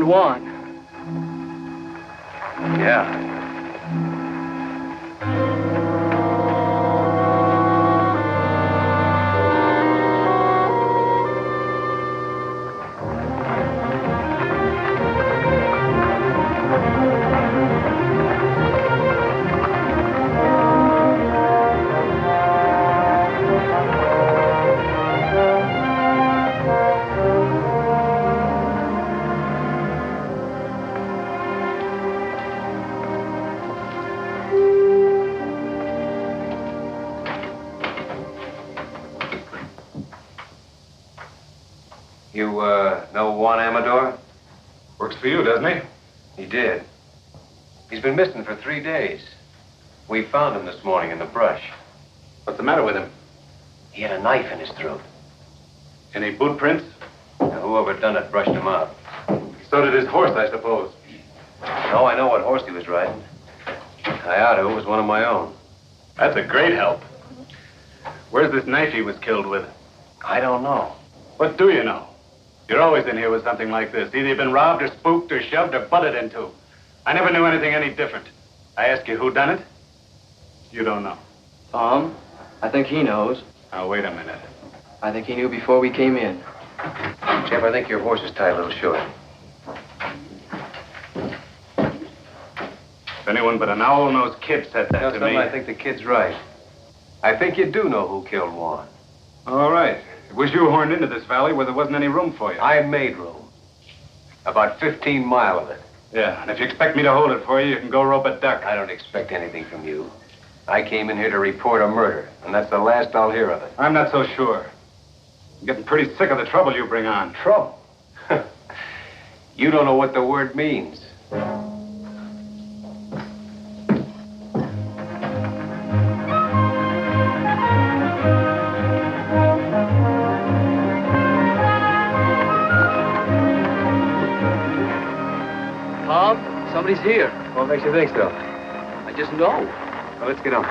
Juan. Yeah. You, know Juan Amador? Works for you, doesn't he? He did. He's been missing for 3 days. We found him this morning in the brush. What's the matter with him? He had a knife in his throat. Any boot prints? Now, whoever done it brushed him out. So did his horse, I suppose. No, I know what horse he was riding. Coyote was one of my own. That's a great help. Where's this knife he was killed with? I don't know. What do you know? You're always in here with something like this. Either you've been robbed or spooked or shoved or butted into. I never knew anything any different. I ask you who done it? You don't know. Tom, I think he knows. Now, wait a minute. I think he knew before we came in. Jeff, I think your horse is tied a little short. If anyone but an owl-nosed kid said that to me... I think the kid's right. I think you do know who killed Juan. All right. It was you horned into this valley where there wasn't any room for you. I made room. About 15 mile of it. Yeah, and if you expect me to hold it for you, you can go rope a duck. I don't expect anything from you. I came in here to report a murder, and that's the last I'll hear of it. I'm not so sure. I'm getting pretty sick of the trouble you bring on. Trouble? You don't know what the word means. Tom, somebody's here. What makes you think so? I just know. Well, let's get on.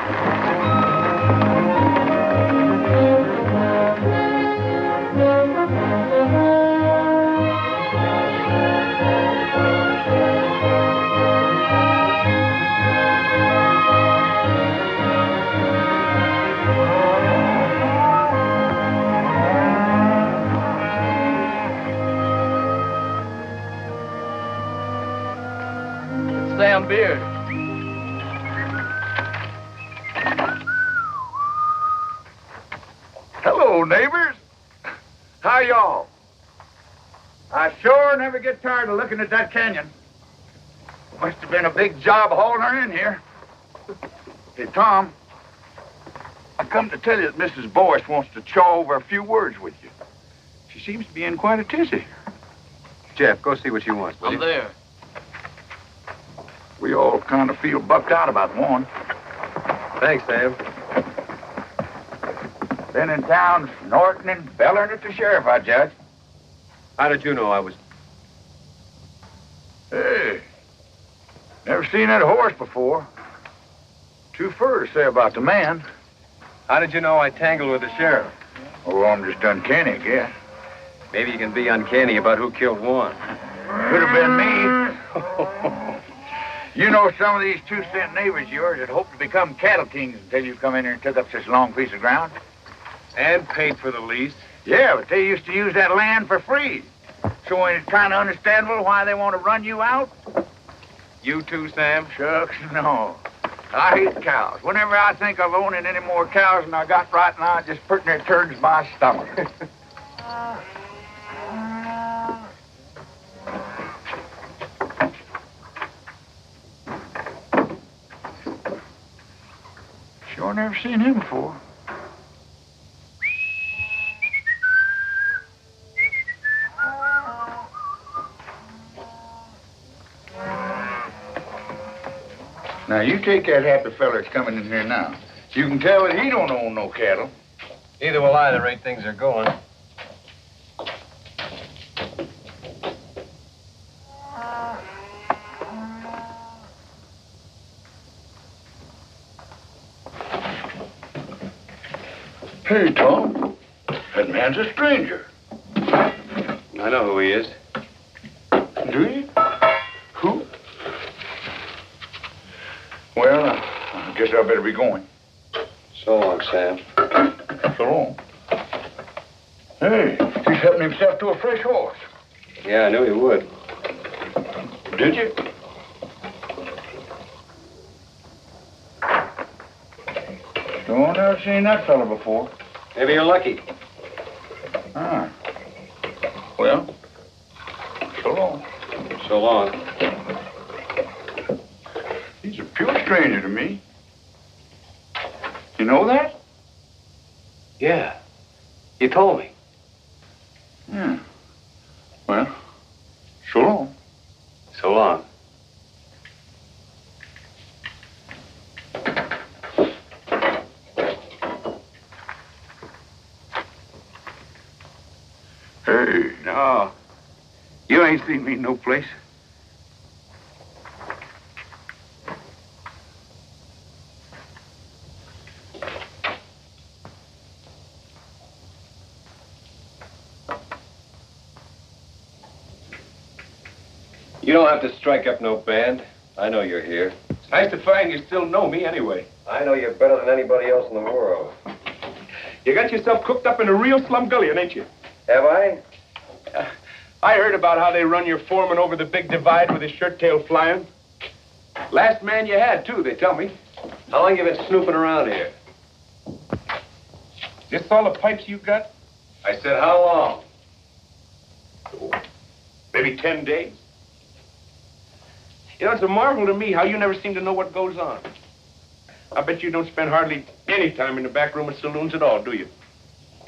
Sam Beard. Hello, neighbors. How y'all? I sure never get tired of looking at that canyon. Must have been a big job hauling her in here. Hey, Tom, I come to tell you that Mrs. Boyce wants to chaw over a few words with you. She seems to be in quite a tizzy. Jeff, go see what she wants, will I'm you? there. We all kind of feel bucked out about one. Thanks, Sam. Been in town snorting and bellering at the sheriff, I judge. How did you know I was... Hey, never seen that horse before. Too fur to say about the man. How did you know I tangled with the sheriff? Oh, I'm just uncanny, I guess. Maybe you can be uncanny about who killed Juan. Could have been me. You know, some of these 2-cent neighbors of yours that hope to become cattle kings until you come in here and took up this long piece of ground. And paid for the lease. Yeah, but they used to use that land for free. So ain't it kind of understandable why they want to run you out? You too, Sam? Shucks, no. I hate cows. Whenever I think of owning any more cows than I got right now, it just putting their turds in my stomach. Sure never seen him before. Now, you take that happy fella that's coming in here now. You can tell that he don't own no cattle. Neither will I, the rate things are going. Hey, Tom. That man's a stranger. I know who he is. Do you? Well, I guess I better be going. So long, Sam. So long. Hey, he's helping himself to a fresh horse. Yeah, I knew he would. Did you? No, I've never seen that fella before. Maybe you're lucky. Ah. Well, so long. So long. He's a pure stranger to me. You know that? Yeah. You told me. Yeah. Well, so long. So long. Hey, no. You ain't seen me no place. You don't have to strike up no band. I know you're here. It's nice to find you still know me anyway. I know you better than anybody else in the world. You got yourself cooked up in a real slumgullion, ain't you? Have I? I heard about how they run your foreman over the big divide with his shirt tail flying. Last man you had, too, they tell me. How long you been snooping around here? This all the pipes you got? I said, how long? Maybe 10 days. You know, it's a marvel to me how you never seem to know what goes on. I bet you don't spend hardly any time in the back room of saloons at all, do you?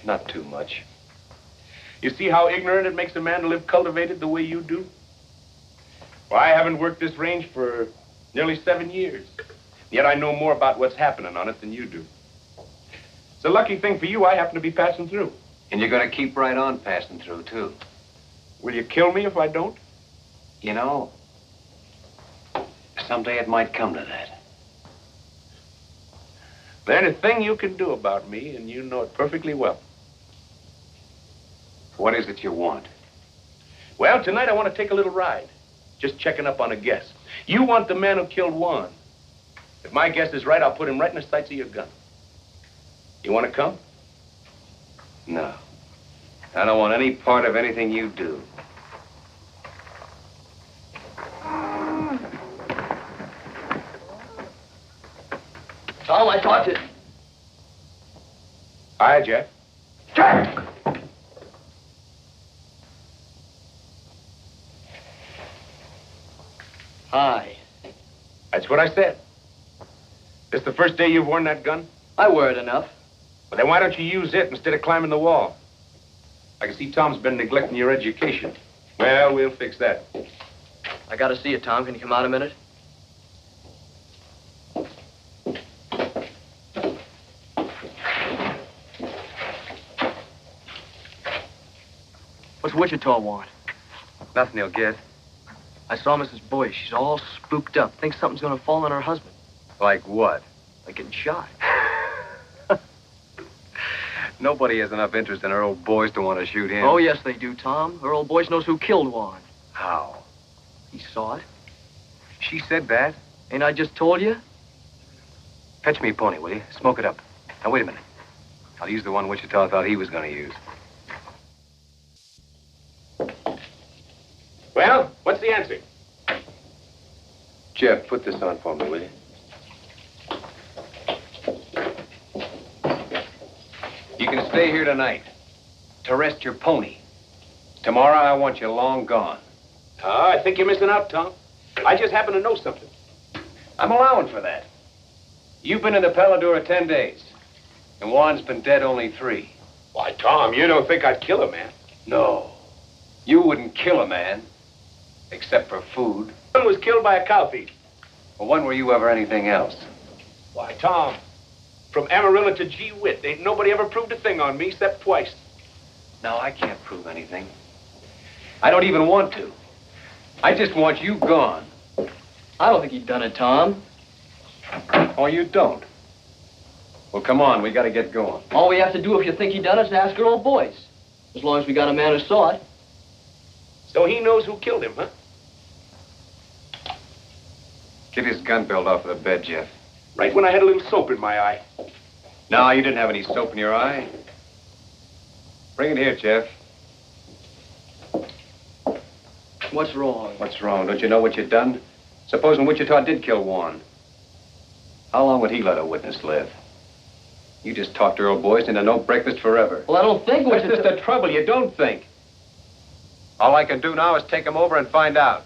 Not too much. You see how ignorant it makes a man to live cultivated the way you do? Well, I haven't worked this range for nearly 7 years. Yet I know more about what's happening on it than you do. It's a lucky thing for you I happen to be passing through. And you're gonna keep right on passing through, too. Will you kill me if I don't? You know, someday it might come to that. There's a thing you can do about me, and you know it perfectly well. What is it you want? Well, tonight I want to take a little ride. Just checking up on a guess. You want the man who killed Juan. If my guess is right, I'll put him right in the sights of your gun. You want to come? No. I don't want any part of anything you do. Tom, I talked to... Hi, Jeff. Jack! Hi. That's what I said. This the first day you've worn that gun? I wear it enough. Well, then why don't you use it instead of climbing the wall? I can see Tom's been neglecting your education. Well, we'll fix that. I gotta see you, Tom. Can you come out a minute? What's Wichita want? Nothing he'll get. I saw Mrs. Boyce. She's all spooked up. Thinks something's gonna fall on her husband. Like what? Like getting shot. Nobody has enough interest in her old boys to want to shoot him. Oh, yes, they do, Tom. Her old boys knows who killed Juan. How? He saw it. She said that? Ain't I just told you? Fetch me a pony, will you? Smoke it up. Now, wait a minute. I'll use the one Wichita thought he was going to use. Well, what's the answer? Jeff, put this on for me, will you? You can stay here tonight to rest your pony. Tomorrow, I want you long gone. Oh, I think you're missing out, Tom. I just happen to know something. I'm allowing for that. You've been in the Paladura 10 days, and Juan's been dead only 3. Why, Tom, you don't think I'd kill a man. No, you wouldn't kill a man, except for food. One was killed by a cow thief. Well, when were you ever anything else? Why, Tom, from Amarillo to Gee Whit, ain't nobody ever proved a thing on me except twice. No, I can't prove anything. I don't even want to. I just want you gone. I don't think he done it, Tom. Oh, you don't? Well, come on, we gotta get going. All we have to do if you think he done it is ask her old boys. As long as we got a man who saw it. So he knows who killed him, huh? Get his gun belt off of the bed, Jeff. Right when I had a little soap in my eye. No, you didn't have any soap in your eye. Bring it here, Jeff. What's wrong? What's wrong? Don't you know what you've done? Supposing Wichita did kill Juan. How long would he let a witness live? You just talked Earl Boyce into no breakfast forever. Well, I don't think That's just the trouble. You don't think. All I can do now is take him over and find out.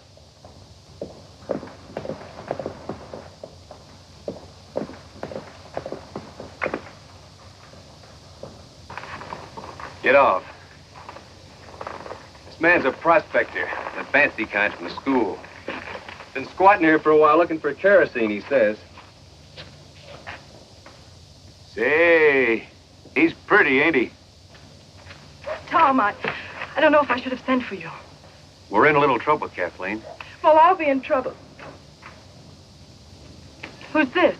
Get off. This man's a prospector, the fancy kind from the school. Been squatting here for a while looking for kerosene, he says. Say, he's pretty, ain't he? Tom, I don't know if I should have sent for you. We're in a little trouble, Kathleen. Well, I'll be in trouble. Who's this?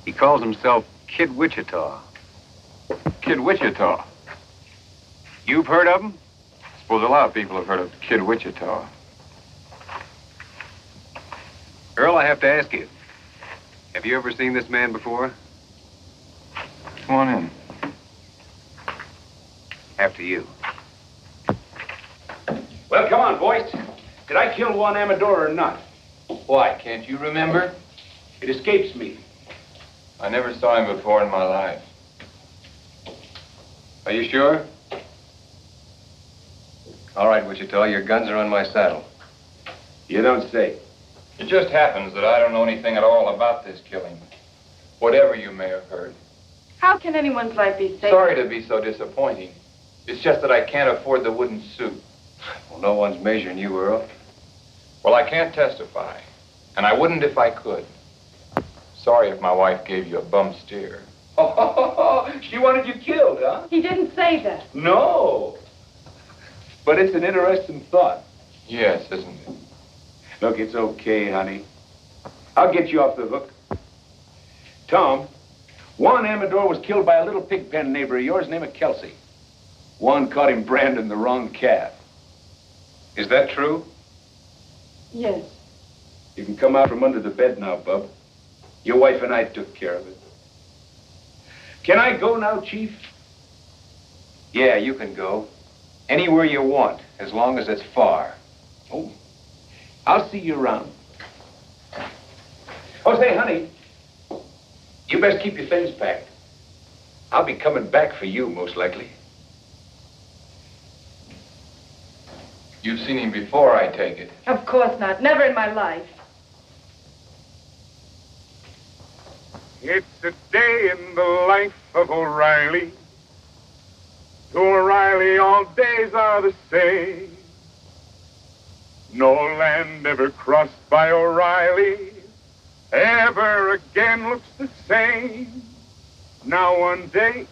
He calls himself Kid Wichita. Kid Wichita. You've heard of him? I suppose a lot of people have heard of Kid Wichita. Earl, I have to ask you. Have you ever seen this man before? Come on in. After you. Well, come on, boys. Did I kill Juan Amador or not? Why, can't you remember? It escapes me. I never saw him before in my life. Are you sure? All right, Wichita, your guns are on my saddle. You don't say. It just happens that I don't know anything at all about this killing. Whatever you may have heard. How can anyone's life be safe? Sorry to be so disappointing. It's just that I can't afford the wooden suit. Well, no one's measuring you, Earl. Well, I can't testify. And I wouldn't if I could. Sorry if my wife gave you a bum steer. Oh, she wanted you killed, huh? He didn't say that. No. But it's an interesting thought. Yes, isn't it? Look, it's okay, honey. I'll get you off the hook. Tom, Juan Amador was killed by a little pig pen neighbor of yours named Kelsey. Juan caught him branding the wrong calf. Is that true? Yes. You can come out from under the bed now, Bub. Your wife and I took care of it. Can I go now, Chief? Yeah, you can go. Anywhere you want, as long as it's far. Oh, I'll see you around. Oh, say, honey, you best keep your things packed. I'll be coming back for you, most likely. You've seen him before, I take it. Of course not. Never in my life. It's a day in the life of O'Reilly. To O'Reilly, all days are the same. No land ever crossed by O'Reilly ever again looks the same. Now one day...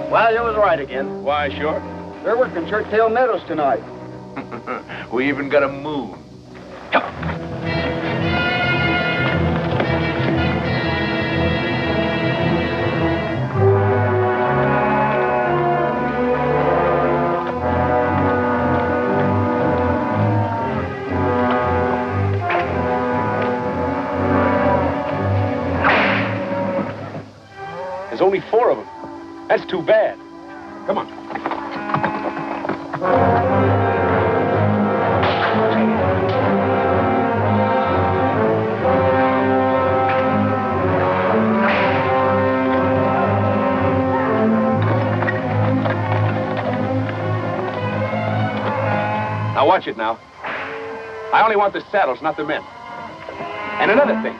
Well, you was right again. Why, sure. They're working Churchill Meadows tonight. We even got a moon. There's only 4 of them. That's too bad. Come on. Now watch it now. I only want the saddles, not the men. And another thing.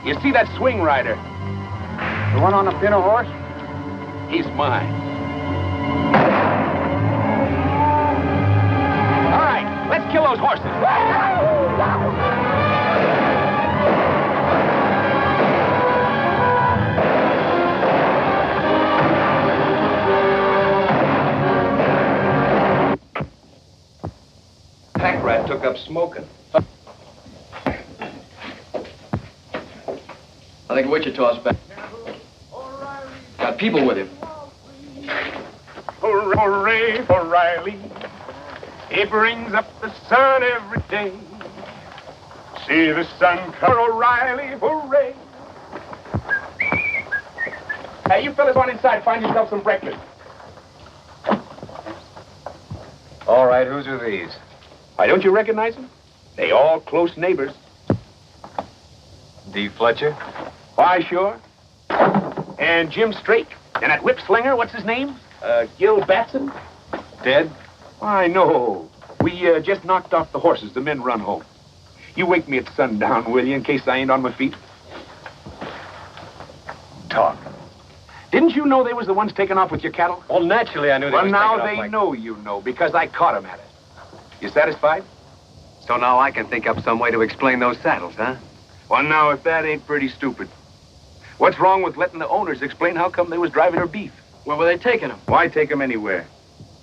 You see that swing rider? The one on the pinto horse? He's mine. rat took up smoking. I think Wichita's back. Got people with him. Hooray for Riley. He brings up the sun every day. See the sun come, O'Reilly, hooray. Hey, you fellas on inside, find yourself some breakfast. All right, whose are these? Why, don't you recognize them? They all close neighbors. D. Fletcher? Why, sure. And Jim Strake. And that whip slinger, what's his name? Gil Batson. Dead? I know. We just knocked off the horses. The men run home. You wake me at sundown, will you, in case I ain't on my feet? Talk. Didn't you know they was the ones taking off with your cattle? Well, naturally, I knew they Well, was now taking off they like- know you know, because I caught them at it. You satisfied? So now I can think up some way to explain those saddles, huh? Well, now, if that ain't pretty stupid. What's wrong with letting the owners explain how come they was driving their beef? Where were they taking him? Why take them anywhere?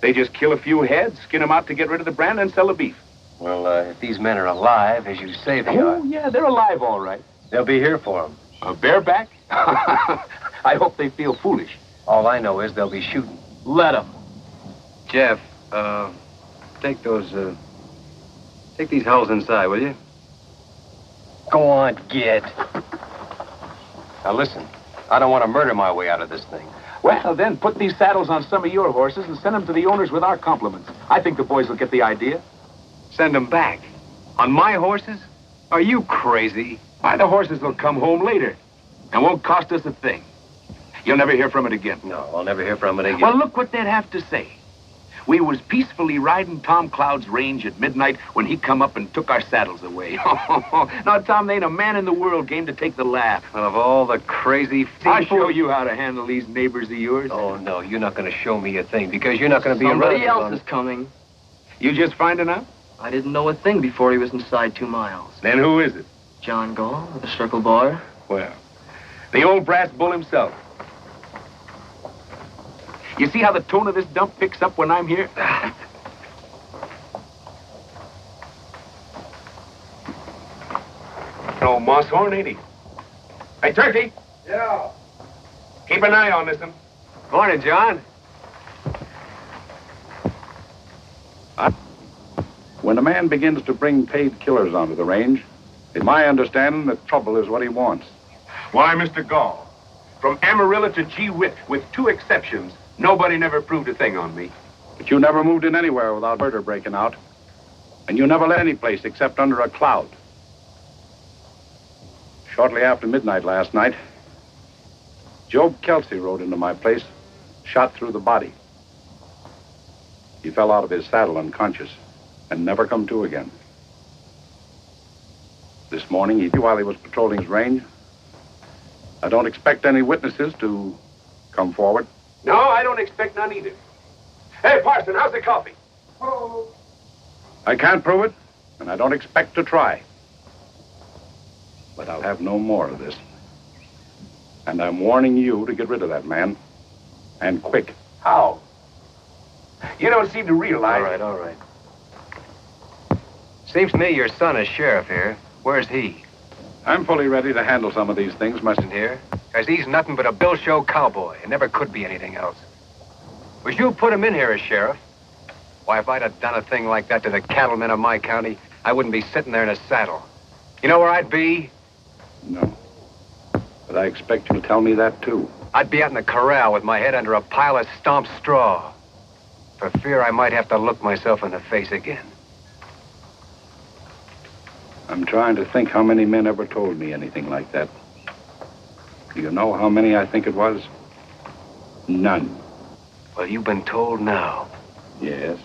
They just kill a few heads, skin them out to get rid of the brand, and sell the beef. Well, if these men are alive, as you say they Oh, are, yeah, they're alive, all right. they'll be here for them. Bareback? I hope they feel foolish. All I know is they'll be shooting. Let them. Jeff, take these hulls inside, will you? Go on, get. Now listen, I don't want to murder my way out of this thing. Well, then, put these saddles on some of your horses and send them to the owners with our compliments. I think the boys will get the idea. Send them back. On my horses? Are you crazy? Why, the horses will come home later and won't cost us a thing. You'll never hear from it again. No, I'll never hear from it again. Well, look what they'd have to say. We was peacefully riding Tom Cloud's range at midnight when he come up and took our saddles away. Now, Tom, there ain't a man in the world game to take the laugh. Well, of all the crazy... I'll show you how to handle these neighbors of yours. Oh, no, you're not going to show me a thing because you're not going to be Somebody around. else is coming. You just finding out? I didn't know a thing before he was inside 2 miles. Then who is it? John Gall, the Circle Bar. Well, the old brass bull himself. You see how the tone of this dump picks up when I'm here? No moss horn, ain't he? Hey, Turkey. Yeah. Keep an eye on this one. Morning, John. When a man begins to bring paid killers onto the range, in my understanding, that trouble is what he wants. Why, Mr. Gall, from Amarillo to Gee Whit, with 2 exceptions, nobody never proved a thing on me. But you never moved in anywhere without murder breaking out. And you never left any place except under a cloud. Shortly after midnight last night, Job Kelsey rode into my place, shot through the body. He fell out of his saddle unconscious and never come to again. This morning, while he was patrolling his range, I don't expect any witnesses to come forward. No, I don't expect none either. Hey, Parson, how's the coffee? I can't prove it, and I don't expect to try. But I'll have no more of this. And I'm warning you to get rid of that man. And quick. How? You don't seem to realize... All right. Seems to me your son is sheriff here. Where's he? I'm fully ready to handle some of these things myself. Here? Because he's nothing but a bill show cowboy. It never could be anything else. Was you put him in here as sheriff? Why, if I'd have done a thing like that to the cattlemen of my county, I wouldn't be sitting there in a saddle. You know where I'd be? No. But I expect you to tell me that, too. I'd be out in the corral with my head under a pile of stomped straw. For fear I might have to look myself in the face again. I'm trying to think how many men ever told me anything like that. Do you know how many I think it was? None. Well, you've been told now. Yes.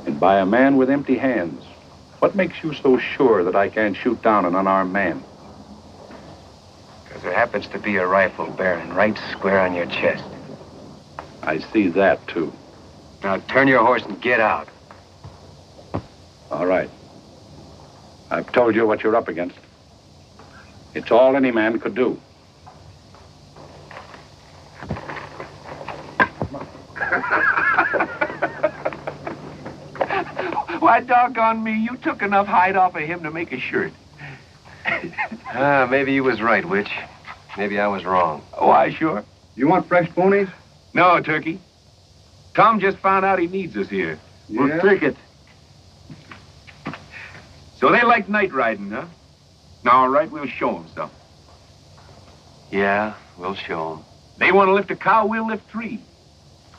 And by a man with empty hands. What makes you so sure that I can't shoot down an unarmed man? Because there happens to be a rifle bearing right square on your chest. I see that, too. Now turn your horse and get out. All right. I've told you what you're up against. It's all any man could do. Why, doggone me, you took enough hide off of him to make a shirt. Maybe you was right, Witch. Maybe I was wrong. Why, sure. You want fresh ponies? No, Turkey. Tom just found out he needs us here. Yeah? We'll take it. So they like night riding, huh? All right, we'll show them some. Yeah, we'll show them. They want to lift a cow, we'll lift 3.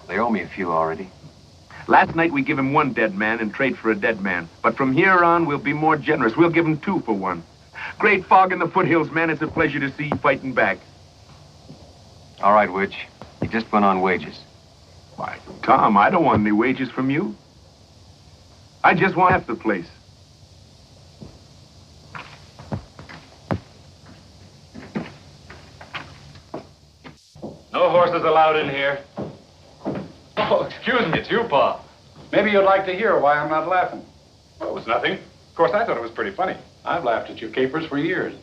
They owe me a few already. Last night we give him 1 dead man in trade for a dead man. But from here on, we'll be more generous. We'll give him 2 for 1. Great fog in the foothills, man. It's a pleasure to see you fighting back. All right, Witch. You just went on wages. Why, Tom, I don't want any wages from you. I just want half the place. No horses allowed in here. Oh, excuse me, it's you, Pa. Maybe you'd like to hear why I'm not laughing. Well, it was nothing. Of course, I thought it was pretty funny. I've laughed at you capers for years,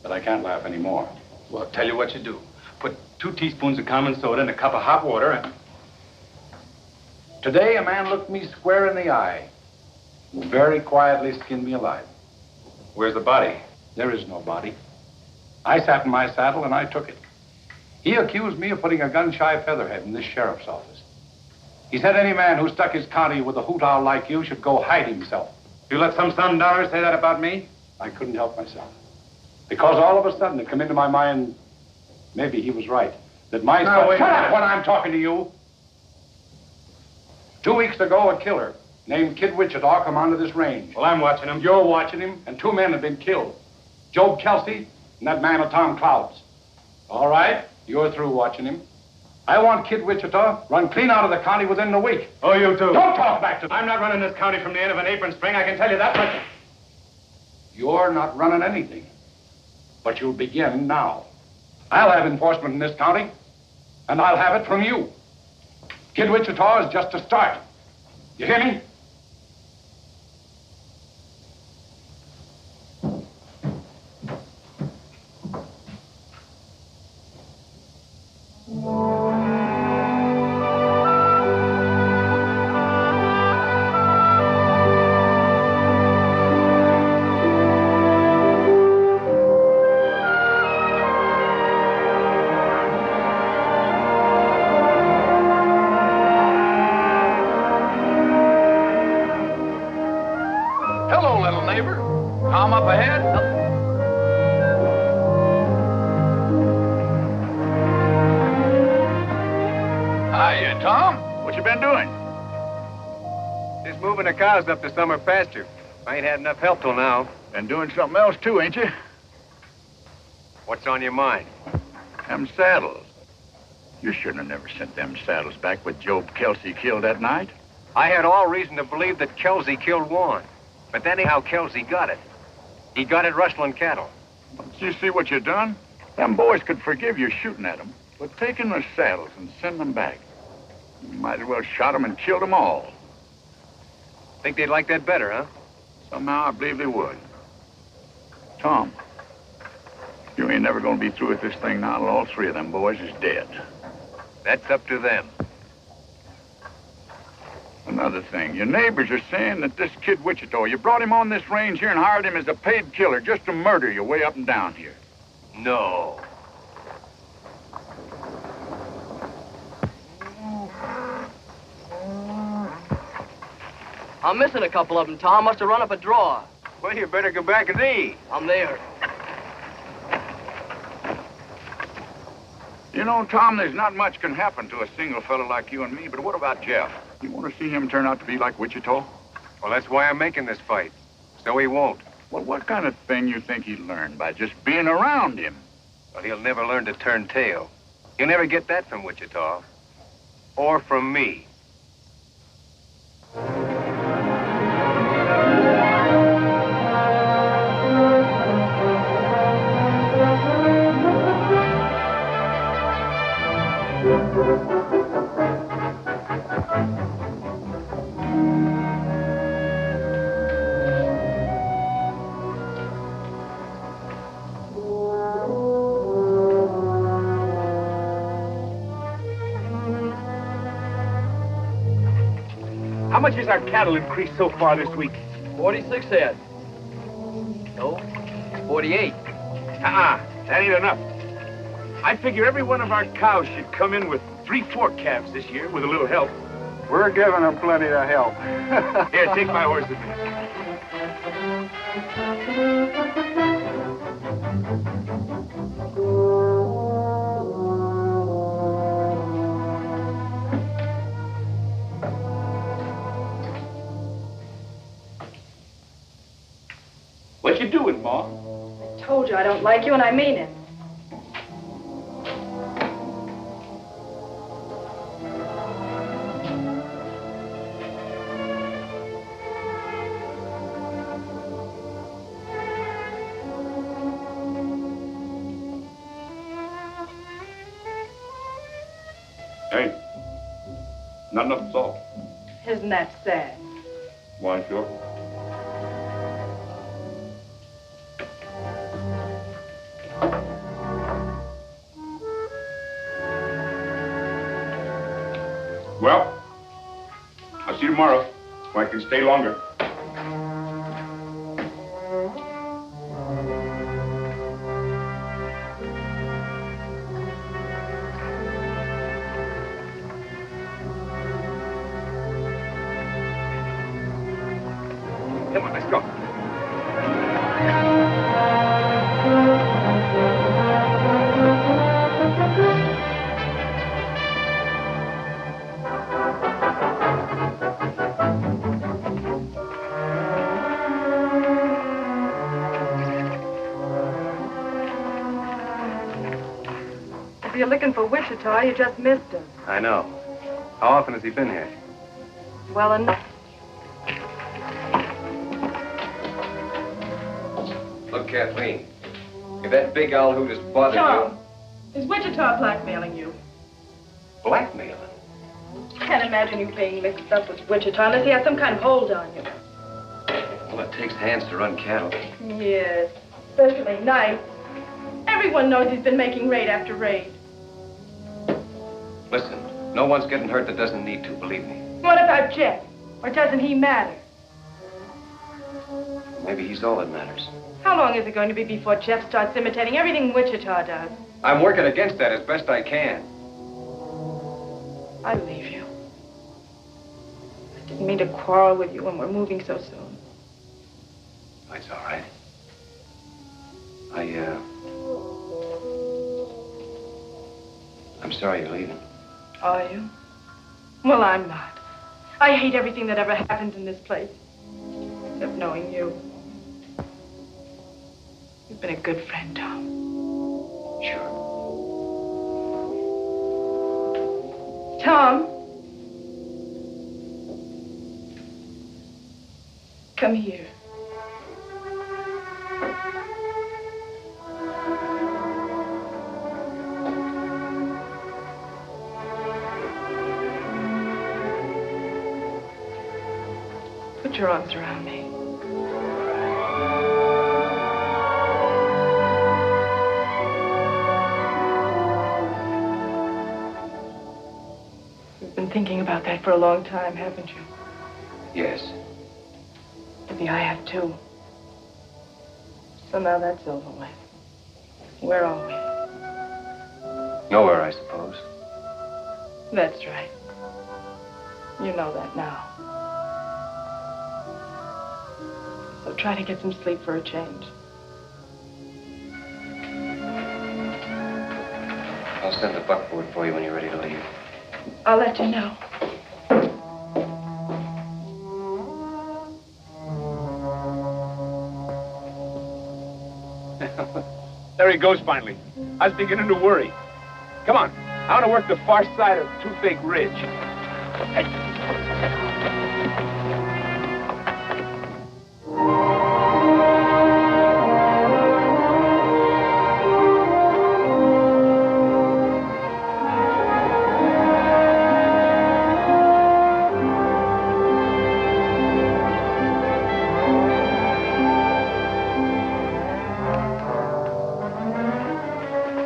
but I can't laugh anymore. Well, I'll tell you what you do. Put 2 teaspoons of common soda in a cup of hot water and... Today, a man looked me square in the eye and very quietly skinned me alive. Where's the body? There is no body. I sat in my saddle and I took it. He accused me of putting a gun-shy featherhead in this sheriff's office. He said any man who stuck his county with a hoot owl like you should go hide himself. You let some Sundowners say that about me? I couldn't help myself. Because all of a sudden it came into my mind, maybe he was right, that my son... Shut up when I'm talking to you! 2 weeks ago, a killer named Kid Wichita come onto this range. Well, I'm watching him. You're watching him, and 2 men have been killed. Job Kelsey and that man of Tom Cloud's. All right, you're through watching him. I want Kid Wichita run clean out of the county within a week. Oh, you too. Don't talk back to me. I'm not running this county from the end of an apron string, I can tell you that much. You're not running anything, but you'll begin now. I'll have enforcement in this county, and I'll have it from you. Kid Wichita is just a start. You hear me? Hello, little neighbor. Tom up ahead? Hiya, Tom. What you been doing? Just moving the cows up to summer pasture. I ain't had enough help till now. Been doing something else too, ain't you? What's on your mind? Them saddles. You shouldn't have never sent them saddles back with Job Kelsey killed that night. I had all reason to believe that Kelsey killed Warren. But that ain't how Kelsey got it. He got it rustling cattle. Don't you see what you done? Them boys could forgive you shooting at them, but taking their saddles and sending them back. You might as well shot them and killed them all. Think they'd like that better, huh? Somehow I believe they would. Tom, you ain't never gonna be through with this thing now till all 3 of them boys is dead. That's up to them. Another thing, your neighbors are saying that this Kid Wichita, you brought him on this range here and hired him as a paid killer just to murder you way up and down here. No. I'm missing a couple of them, Tom. Must have run up a drawer. Well, you better go back and see. I'm there. You know, Tom, there's not much can happen to a single fella like you and me, but what about Jeff? You want to see him turn out to be like Wichita? Well, that's why I'm making this fight. So he won't. Well, what kind of thing you think he'd learn by just being around him? Well, he'll never learn to turn tail. You'll never get that from Wichita. Or from me. How much has our cattle increased so far this week? 46 head. No, 48. That ain't enough. I figure every one of our cows should come in with 3/4 calves this year with a little help. We're giving them plenty of help. Here, take my horse with me. What you doing, Ma? I told you I don't like you, and I mean it. Hey, not enough salt. Isn't that sad? Why, sure. Well, I'll see you tomorrow, so I can stay longer. Come on, let's go. If you're looking for Wichita, you just missed him. I know. How often has he been here? Well enough. Look, Kathleen, if that big owl hoot has bothered Tom, is Wichita blackmailing you? you... Blackmailing? Can't imagine you being mixed up with Wichita unless he has some kind of hold on you. Well, it takes hands to run cattle. Yes, especially nights. Everyone knows he's been making raid after raid. Listen, no one's getting hurt that doesn't need to, believe me. What about Jeff? Or doesn't he matter? Maybe he's all that matters. How long is it going to be before Jeff starts imitating everything Wichita does? I'm working against that as best I can. I leave you. I didn't mean to quarrel with you when we're moving so soon. It's all right. I'm sorry you're leaving. Are you? Well, I'm not. I hate everything that ever happened in this place. Except knowing you. You've been a good friend, Tom. Sure. Tom. Come here. Put your arms around me. You've been thinking about that for a long time, haven't you? Yes. Maybe I have too. So now that's over with. Where are we? Nowhere, I suppose. That's right. You know that now. So try to get some sleep for a change. I'll send the buckboard for you when you're ready to leave. I'll let you know. There he goes finally. I was beginning to worry. Come on. I want to work the far side of Toothache Ridge. Hey.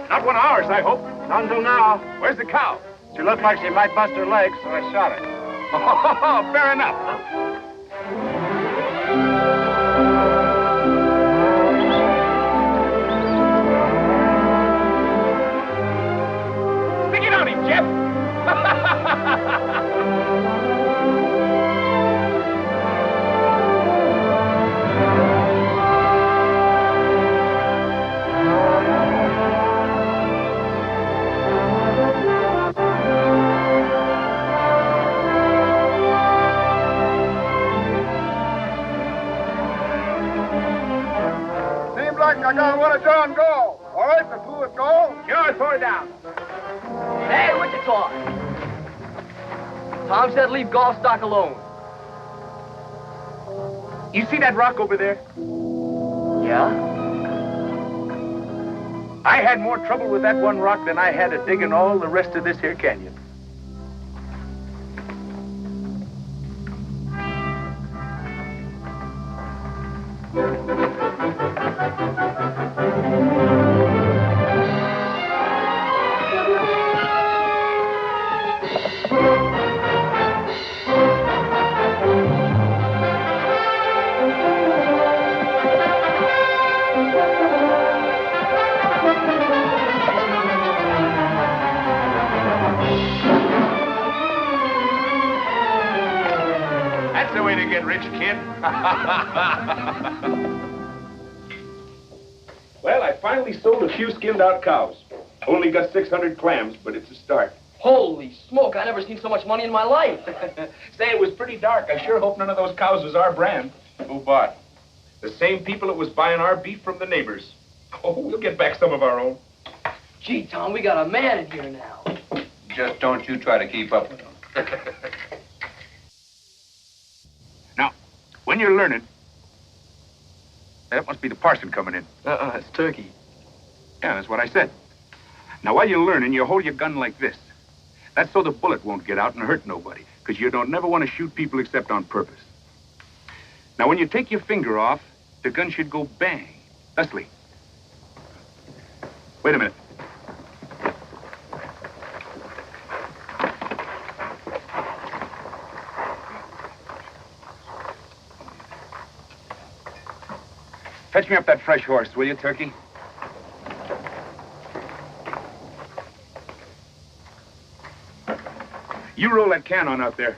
Not one of ours, I hope. Not until now. Where's the cow? She looked like she might bust her leg, so I shot her. Fair enough. Stick it on him, Jeff. I got one of John Gall. All right, the two is Gall. Sure, throw it down. Hey, Wichita! Tom said leave golf stock alone. You see that rock over there? Yeah? I had more trouble with that one rock than I had at digging all the rest of this here canyon. That's the way to get rich, kid. Well, I finally sold a few skinned-out cows. Only got 600 clams, but it's a start. Holy smoke, I never seen so much money in my life. Say, it was pretty dark. I sure hope none of those cows was our brand. Who bought? The same people that was buying our beef from the neighbors. Oh, we'll get back some of our own. Gee, Tom, we got a man in here now. Just don't you try to keep up with them. Now, when you're learning, that must be the parson coming in. It's Turkey. Yeah, that's what I said. Now, while you're learning, you hold your gun like this. That's so the bullet won't get out and hurt nobody, because you don't never want to shoot people except on purpose. Now, when you take your finger off, the gun should go bang. Thusly. Wait a minute. Fetch me up that fresh horse, will you, Turkey? You roll that can on out there.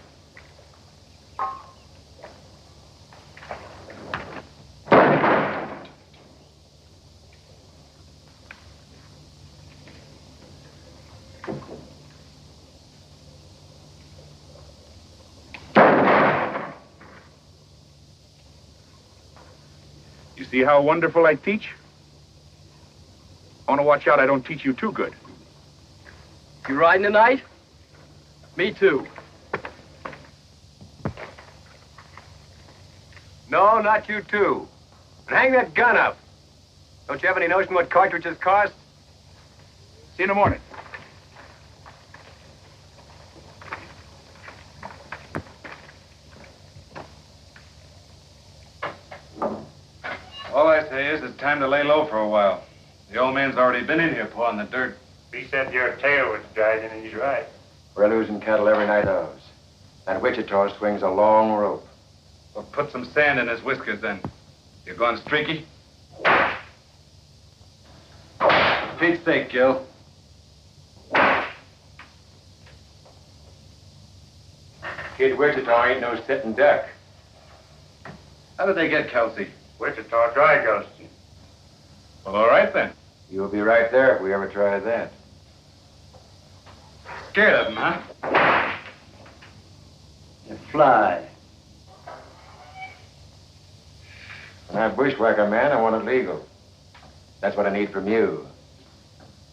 You see how wonderful I teach? I want to watch out I don't teach you too good. You riding tonight? Me too. No, not you too. And hang that gun up. Don't you have any notion what cartridges cost? See you in the morning. All I say is it's time to lay low for a while. The old man's already been in here pawing the dirt. He said your tail was dragging, and he's right. We're losing cattle every night of us. That Wichita swings a long rope. Well, put some sand in his whiskers, then. You going streaky? For Pete's sake, Gil. Kid Wichita ain't no sitting duck. How did they get Kelsey? Wichita dry ghosted. Well, all right, then. You'll be right there if we ever try that. Scared of him, huh? You fly. When I'm bushwhacker man, I want it legal. That's what I need from you.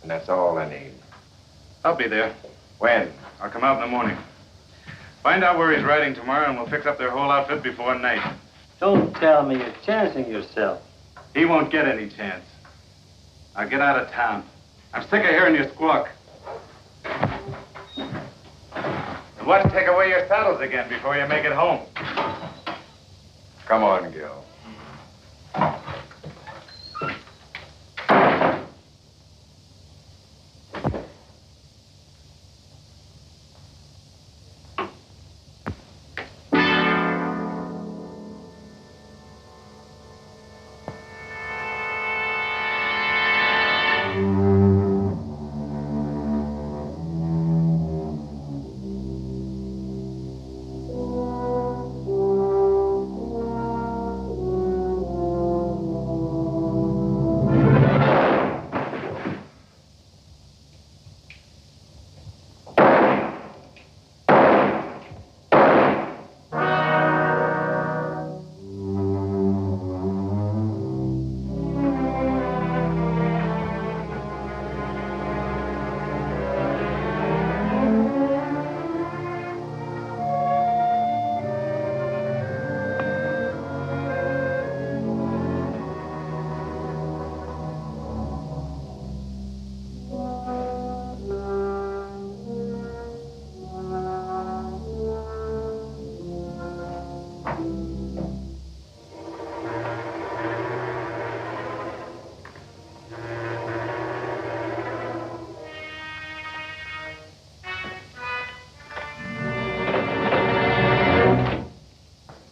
And that's all I need. I'll be there. When? I'll come out in the morning. Find out where he's riding tomorrow, and we'll fix up their whole outfit before night. Don't tell me you're chancing yourself. He won't get any chance. Now get out of town. I'm sick of hearing you squawk. And watch take away your saddles again before you make it home. Come on, Gil.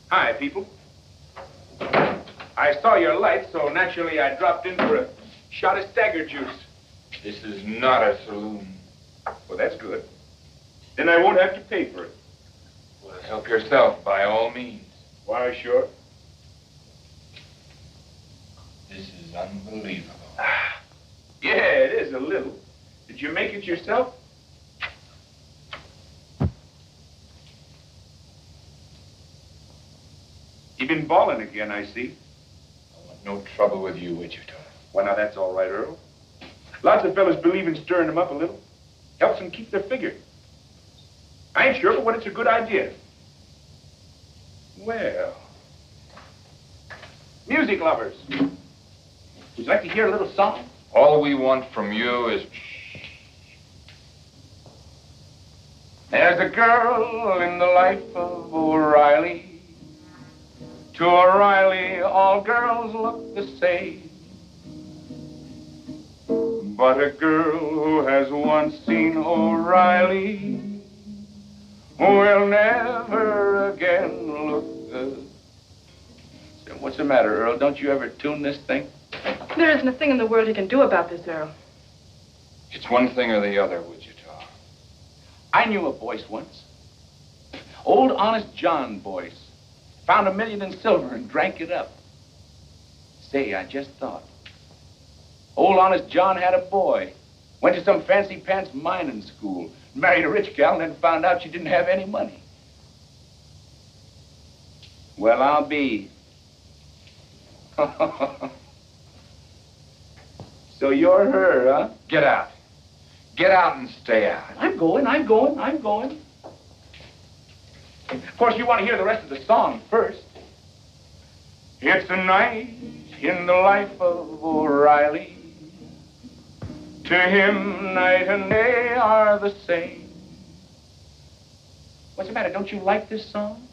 Hi, people. I saw your light, so naturally I dropped in for a shot of stagger juice. This is not a saloon. Well, that's good. Then I won't have to pay for it. Well, help yourself, by all means. Why, sure. This is unbelievable. Yeah, it is a little. Did you make it yourself? You've been balling again, I see. I want no trouble with you, Wichita. Well, now, that's all right, Earl. Lots of fellas believe in stirring them up a little. Helps them keep their figure. I ain't sure, but what it's a good idea. Well, music lovers. Would you like to hear a little song? All we want from you is... There's a girl in the life of O'Reilly. To O'Reilly, all girls look the same. But a girl who has once seen O'Reilly will never again look the... So what's the matter, Earl? Don't you ever tune this thing? There isn't a thing in the world you can do about this, Earl. It's one thing or the other, Wichita. I knew a voice once. Old Honest John voice. Found $1 million in silver and drank it up. Say, I just thought. Old Honest John had a boy. Went to some fancy pants mining school. Married a rich gal and then found out she didn't have any money. Well, I'll be. So you're her, huh? Get out. Get out and stay out. I'm going. Of course, you want to hear the rest of the song first. It's a night in the life of O'Reilly. To him, night and day are the same. What's the matter? Don't you like this song?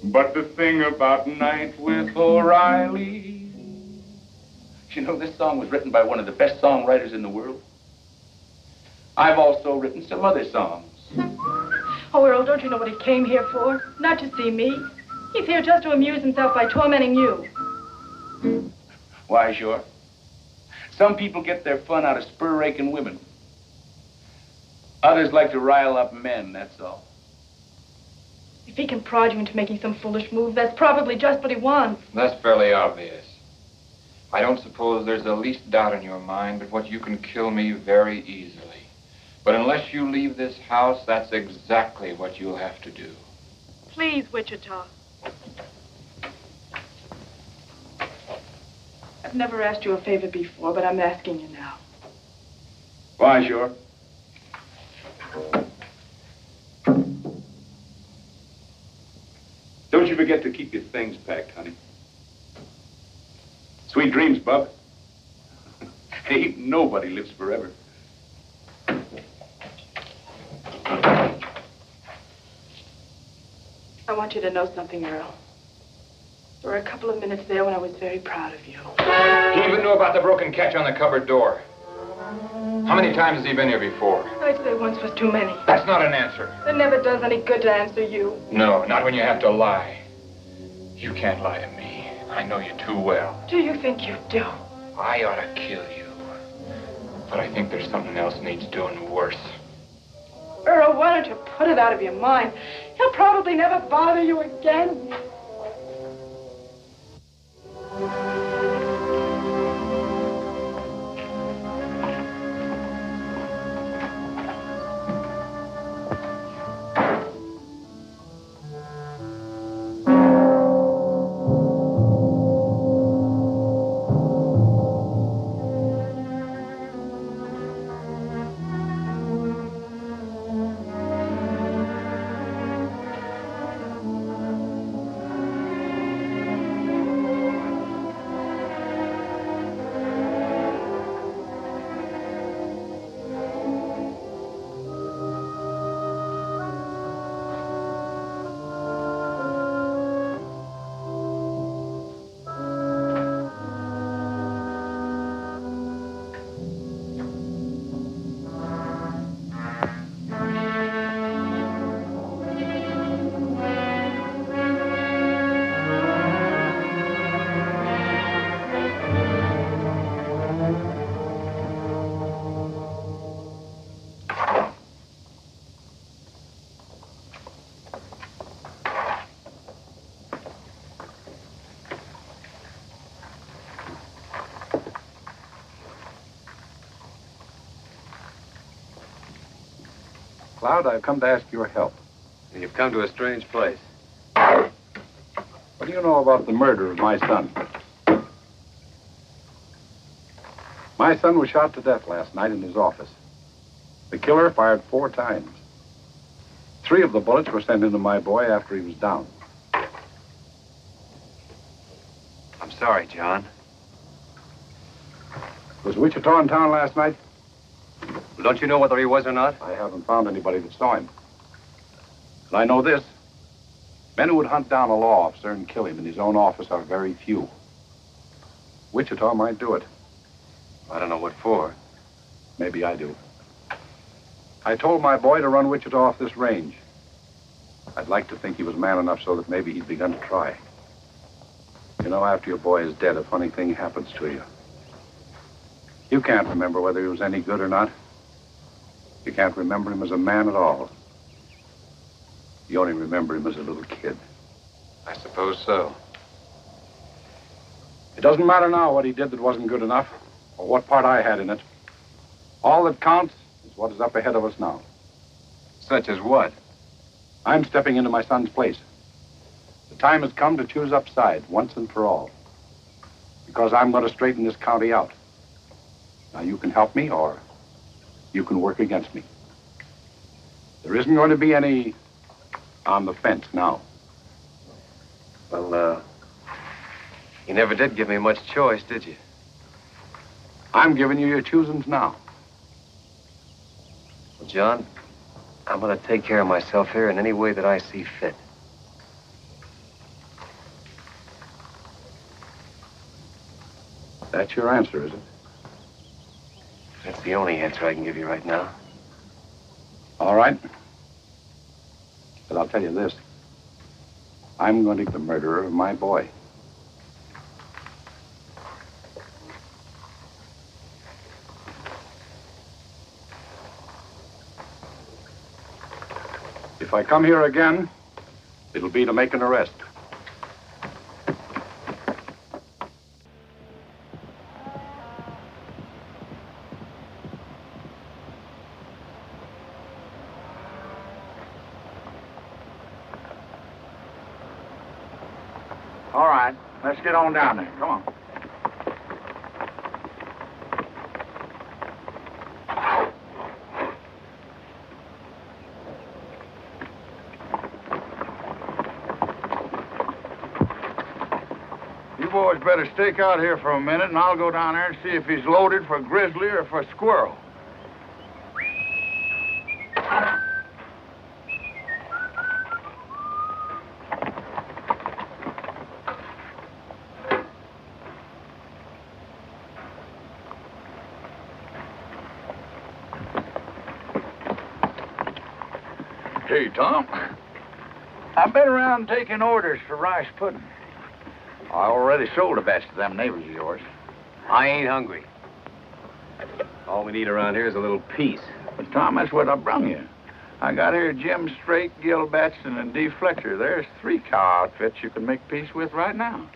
But the thing about Night with O'Reilly, you know, this song was written by one of the best songwriters in the world. I've also written some other songs. Oh, Earl, don't you know what he came here for? Not to see me. He's here just to amuse himself by tormenting you. Why, sure. Some people get their fun out of spur-raking women. Others like to rile up men, that's all. If he can prod you into making some foolish move, that's probably just what he wants. That's fairly obvious. I don't suppose there's the least doubt in your mind but what you can kill me very easily. But unless you leave this house, that's exactly what you'll have to do. Please, Wichita. I've never asked you a favor before, but I'm asking you now. Why, sure. Don't you forget to keep your things packed, honey. Sweet dreams, Bub. Ain't nobody lives forever. I want you to know something, Earl. There were a couple of minutes there when I was very proud of you. He even knew about the broken catch on the cupboard door. How many times has he been here before? I'd say once was too many. That's not an answer. It never does any good to answer you. No, not when you have to lie. You can't lie to me. I know you too well. Do you think you do? I ought to kill you. But I think there's something else needs doing worse. Earl, why don't you put it out of your mind? He'll probably never bother you again. Cloud, I've come to ask your help. And you've come to a strange place. What do you know about the murder of my son? My son was shot to death last night in his office. The killer fired 4 times. 3 of the bullets were sent into my boy after he was down. I'm sorry, John. Was Wichita in town last night? Well, don't you know whether he was or not? I haven't found anybody that saw him. And I know this. Men who would hunt down a law officer and kill him in his own office are very few. Wichita might do it. I don't know what for. Maybe I do. I told my boy to run Wichita off this range. I'd like to think he was man enough so that maybe he'd begun to try. You know, after your boy is dead, a funny thing happens to you. You can't remember whether he was any good or not. You can't remember him as a man at all. You only remember him as a little kid. I suppose so. It doesn't matter now what he did that wasn't good enough, or what part I had in it. All that counts is what is up ahead of us now. Such as what? I'm stepping into my son's place. The time has come to choose upside once and for all. Because I'm going to straighten this county out. Now, you can help me, or you can work against me. There isn't going to be any on the fence now. Well, you never did give me much choice, did you? I'm giving you your choosings now. Well, John, I'm going to take care of myself here in any way that I see fit. That's your answer, is it? That's the only answer I can give you right now. All right. But I'll tell you this. I'm going to get the murderer of my boy. If I come here again, it'll be to make an arrest. All right, let's get on down there. Come on. You boys better stake out here for a minute, and I'll go down there and see if he's loaded for grizzly or for squirrel. Hey, Tom. I've been around taking orders for rice pudding. I already sold a batch to them neighbors of yours. I ain't hungry. All we need around here is a little peace. But, Tom, that's what I brung you. I got here Jim Strake, Gil Batson, and Dee Fletcher. There's 3 cow outfits you can make peace with right now.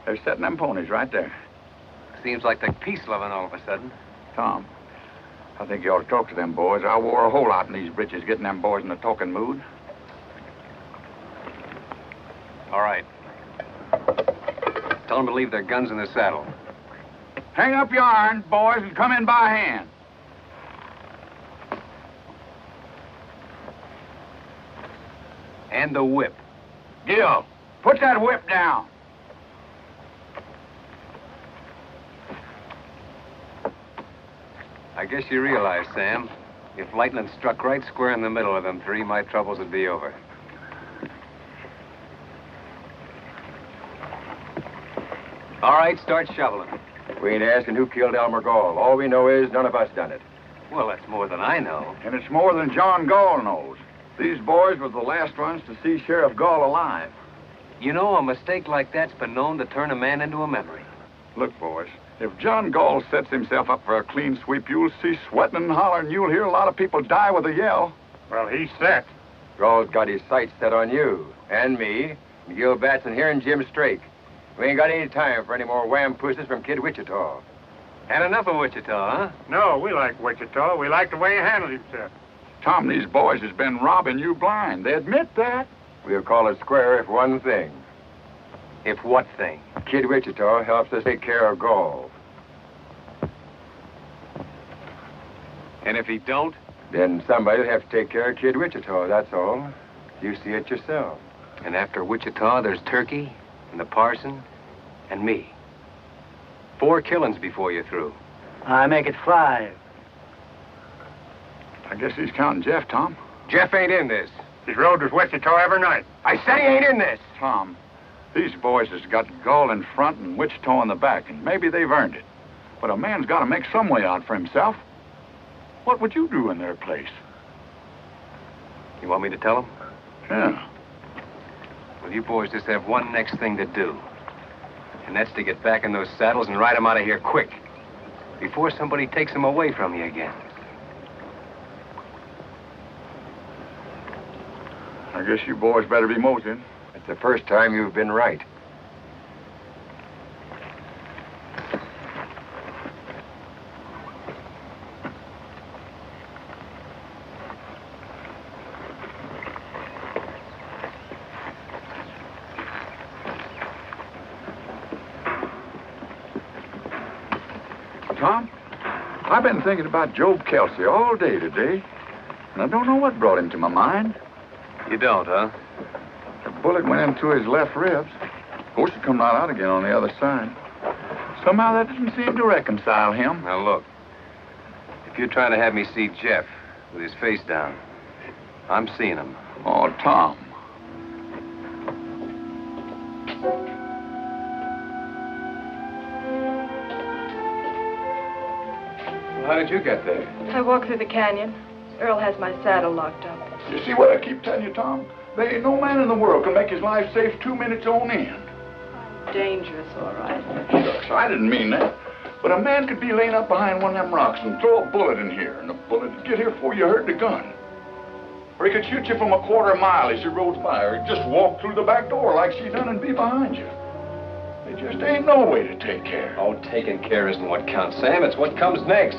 They're setting them ponies right there. Seems like they're peace-loving all of a sudden. Tom, I think you ought to talk to them boys. I wore a whole lot in these britches getting them boys in a talking mood. All right. Tell them to leave their guns in the saddle. Hang up your irons, boys, and come in by hand. And the whip. Gil, put that whip down. I guess you realize, Sam, if lightning struck right square in the middle of them 3, my troubles would be over. All right, start shoveling. We ain't asking who killed Elmer Gall. All we know is none of us done it. Well, that's more than I know. And it's more than John Gall knows. These boys were the last ones to see Sheriff Gall alive. You know, a mistake like that's been known to turn a man into a memory. Look, boys, if John Gall sets himself up for a clean sweep, you'll see sweating and hollering. You'll hear a lot of people die with a yell. Well, he's set. Gall's got his sights set on you, and me, and Gil Batson here, and Jim Strake. We ain't got any time for any more wham-pusses from Kid Wichita. Had enough of Wichita, huh? No, we like Wichita. We like the way he handled himself. Tom, these boys has been robbing you blind. They admit that. We'll call it square if one thing. If what thing? Kid Wichita helps us take care of Gall. And if he don't? Then somebody'll have to take care of Kid Wichita, that's all. You see it yourself. And after Wichita, there's Turkey, and the parson, and me. 4 killings before you're through. I make it 5. I guess he's counting Jeff, Tom. Jeff ain't in this. He's rode with Wichita every night. I say he ain't in this. Tom, these boys has got Gall in front and Wichita in the back, and maybe they've earned it. But a man's got to make some way out for himself. What would you do in their place? You want me to tell him? Yeah. Well, you boys just have one next thing to do. And that's to get back in those saddles and ride them out of here quick. Before somebody takes them away from you again. I guess you boys better be moseying. It's the first time you've been right. Tom, I've been thinking about Job Kelsey all day today, and I don't know what brought him to my mind. You don't, huh? The bullet went into his left ribs. Of course, it come right out again on the other side. Somehow that didn't seem to reconcile him. Now, look. If you're trying to have me see Jeff with his face down, I'm seeing him. Oh, Tom. How did you get there? I walked through the canyon. Earl has my saddle locked up. You see what I keep telling you, Tom? There ain't no man in the world can make his life safe 2 minutes on end. Dangerous, all right. Shucks, I didn't mean that. But a man could be laying up behind one of them rocks and throw a bullet in here, and the bullet would get here before you heard the gun. Or he could shoot you from a quarter-mile as you rode by, or he'd just walk through the back door like she done and be behind you. There just ain't no way to take care. Oh, taking care isn't what counts, Sam. It's what comes next.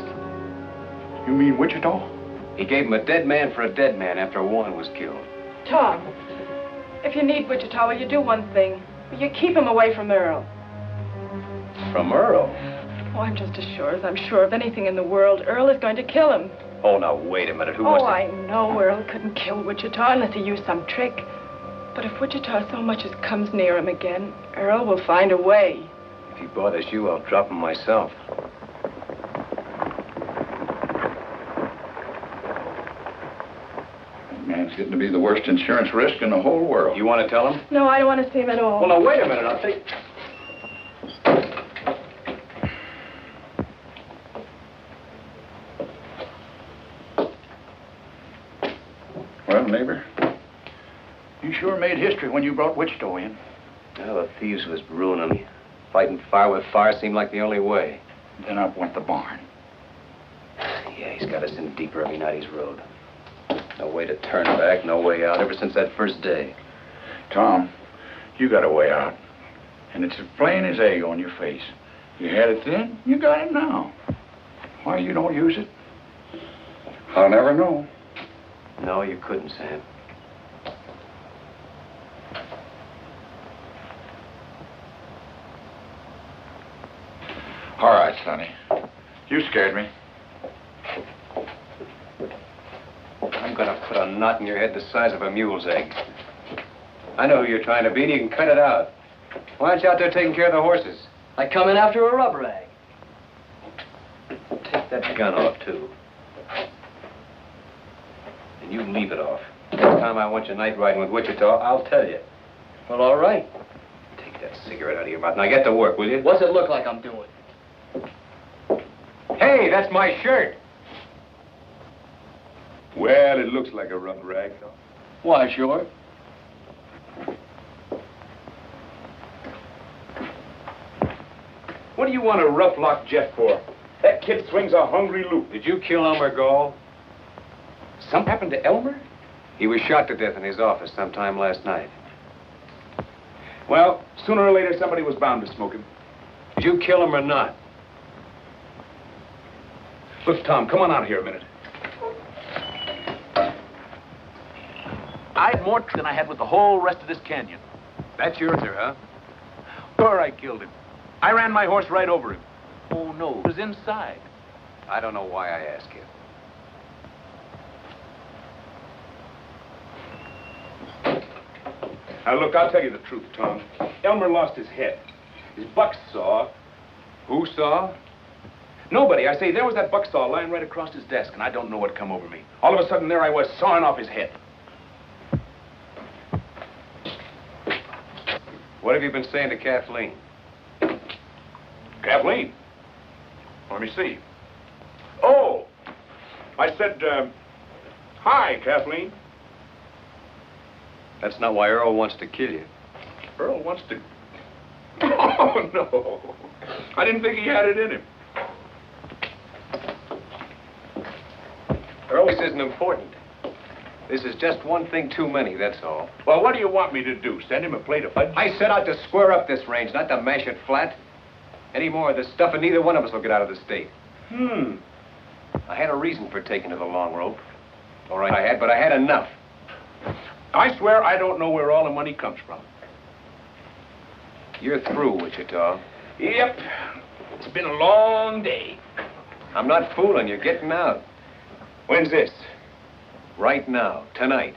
You mean Wichita? He gave him a dead man for a dead man after Warren was killed. Tom, if you need Wichita, will you do one thing? Will you keep him away from Earl? From Earl? Oh, I'm just as sure as I'm sure of anything in the world. Earl is going to kill him. Oh, now, wait a minute. Who Oh, wants to... I know Earl couldn't kill Wichita unless he used some trick. But if Wichita so much as comes near him again, Earl will find a way. If he bothers you, I'll drop him myself. Man's getting to be the worst insurance risk in the whole world. You want to tell him? No, I don't want to see him at all. Well, now, wait a minute. I'll take... Well, neighbor, you sure made history when you brought Wichita in. Well, the thieves was ruining me. Fighting fire with fire seemed like the only way. Then up went the barn. Yeah, he's got us in deeper every night he's rode. No way to turn back, no way out, ever since that first day. Tom, you got a way out. And it's as plain as egg on your face. You had it then, you got it now. Why you don't use it? I'll never know. No, you couldn't, Sam. All right, Sonny. You scared me. I'm gonna put a knot in your head the size of a mule's egg. I know who you're trying to be, and you can cut it out. Why aren't you out there taking care of the horses? I come in after a rubber rag. Take that gun off, too. And you leave it off. Next time I want you night riding with Wichita, I'll tell you. Well, all right. Take that cigarette out of your mouth. Now get to work, will you? What's it look like I'm doing? Hey, that's my shirt. Well, it looks like a rough rag. Why, sure. What do you want to rough lock Jeff for? That kid swings a hungry loop. Did you kill Elmer Gall? Something happened to Elmer? He was shot to death in his office sometime last night. Well, sooner or later, somebody was bound to smoke him. Did you kill him or not? Look, Tom, come on out here a minute. I had more than I had with the whole rest of this canyon. That's your answer, huh? Sure, I killed him. I ran my horse right over him. Oh, no, it was inside. I don't know why I ask you. Now, look, I'll tell you the truth, Tom. Elmer lost his head. His buck saw. Who saw? Nobody. I say, there was that buck saw lying right across his desk, and I don't know what come over me. All of a sudden, there I was, sawing off his head. What have you been saying to Kathleen? Kathleen? Let me see. Oh! I said, hi, Kathleen. That's not why Earl wants to kill you. Earl wants to... Oh, no. I didn't think he had it in him. Earl, this isn't important. This is just one thing too many, that's all. Well, what do you want me to do? Send him a plate of fudge? I set out to square up this range, not to mash it flat. Any more of this stuff, and neither one of us will get out of the state. I had a reason for taking to the long rope. All right, I had, but I had enough. I swear I don't know where all the money comes from. You're through, Wichita. Yep. It's been a long day. I'm not fooling. You're getting out. When's this? Right now. Tonight.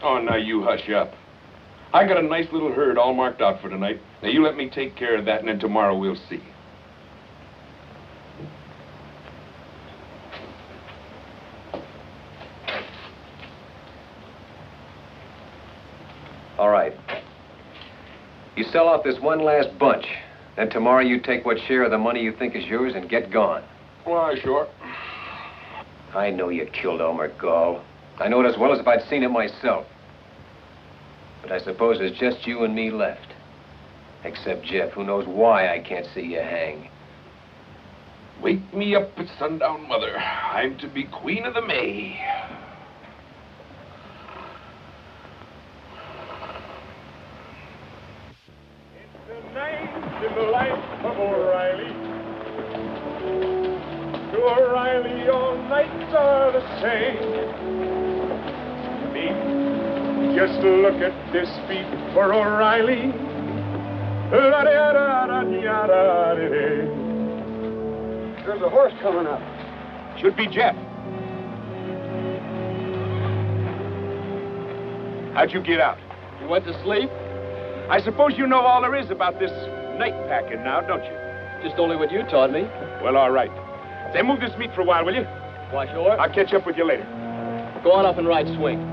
Oh, now you hush up. I got a nice little herd all marked out for tonight. Now, you let me take care of that, and then tomorrow we'll see. All right. You sell out this one last bunch. Then tomorrow you take what share of the money you think is yours and get gone. Why, sure. I know you killed Elmer Gall. I know it as well as if I'd seen it myself. But I suppose there's just you and me left. Except Jeff, who knows why I can't see you hang. Wake me up at sundown, Mother. I'm to be Queen of the May. It's a night in the life of O'Reilly. To O'Reilly, all nights are the same. Just look at this beat for O'Reilly. There's a horse coming up. Should be Jeff. How'd you get out? You went to sleep? I suppose you know all there is about this night packing now, don't you? Just only what you taught me. Well, all right. Say, move this meat for a while, will you? Why, sure. I'll catch up with you later. Go on up and ride swing.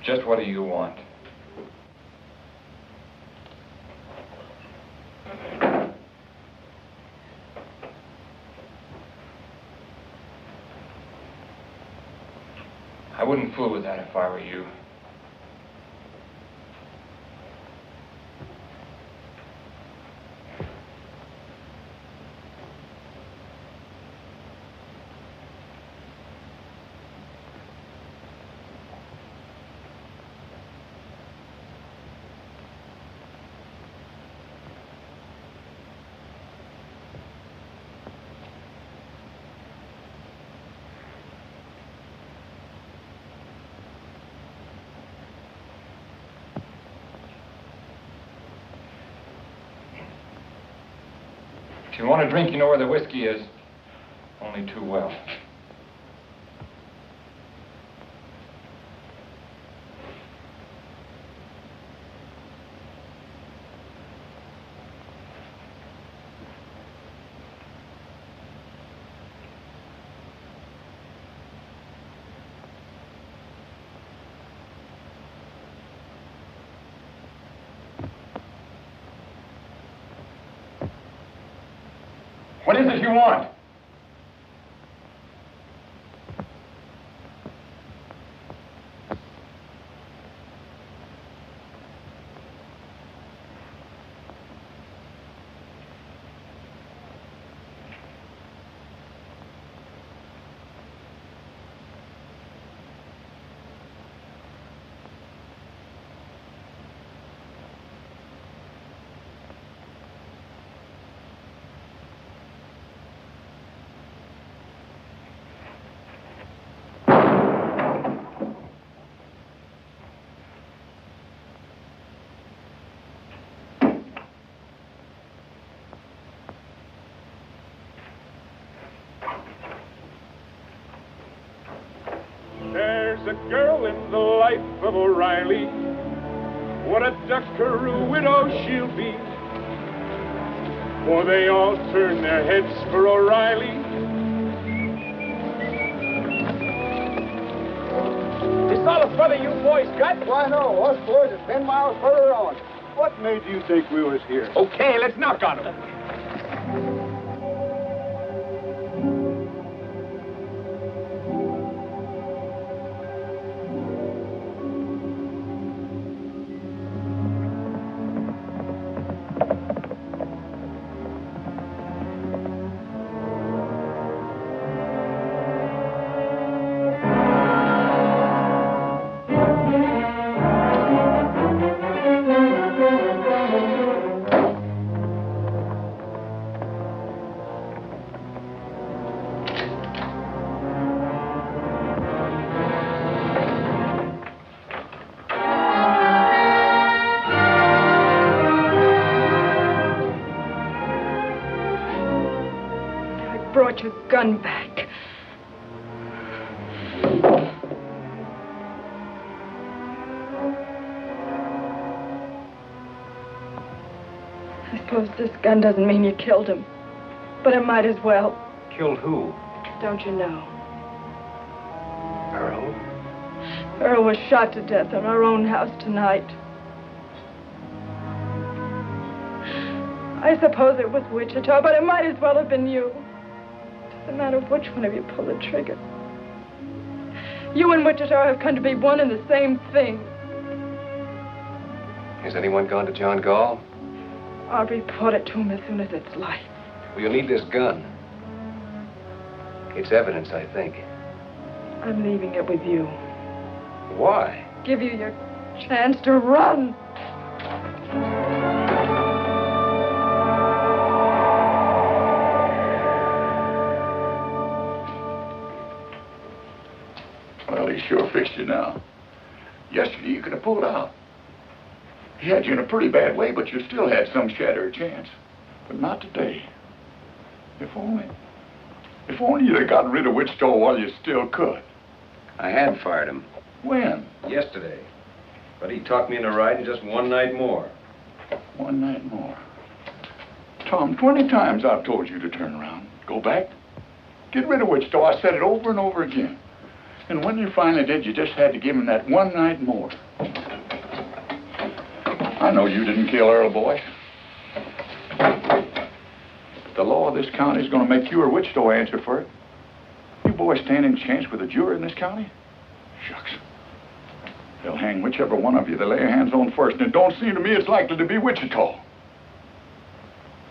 Just what do you want? I wouldn't fool with that if I were you. If you want a drink, you know where the whiskey is. Only too well. What is it you want? a girl in the life of O'Reilly. What a duckaroo widow she'll be. For they all turn their heads for O'Reilly. Is that a feather you boys got? Why, no. Us boys are 10 miles further on. What made you think we was here? Okay, let's knock on them. Brought your gun back. I suppose this gun doesn't mean you killed him, but it might as well. Killed who? Don't you know? Earl? Earl was shot to death in our own house tonight. I suppose it was Wichita, but it might as well have been you. Doesn't matter which one of you pulled the trigger. You and Wichita have come to be one and the same thing. Has anyone gone to John Gall? I'll report it to him as soon as it's light. Well, you'll need this gun. It's evidence, I think. I'm leaving it with you. Why? Give you your chance to run. Well, he sure fixed you now. Yesterday you could have pulled out. He had you in a pretty bad way, but you still had some shadow of chance. But not today. If only you'd have gotten rid of Wichita while you still could. I had fired him. When? Yesterday. But he talked me into riding just one night more. One night more. Tom, 20 times I've told you to turn around. Go back. Get rid of Wichita. I said it over and over again. And when you finally did, you just had to give him that one night more. I know you didn't kill Earl, boy. The law of this county is going to make you or Wichita answer for it. You boys stand in chance with a jury in this county? Shucks. They'll hang whichever one of you they lay their hands on first, and it don't seem to me it's likely to be Wichita.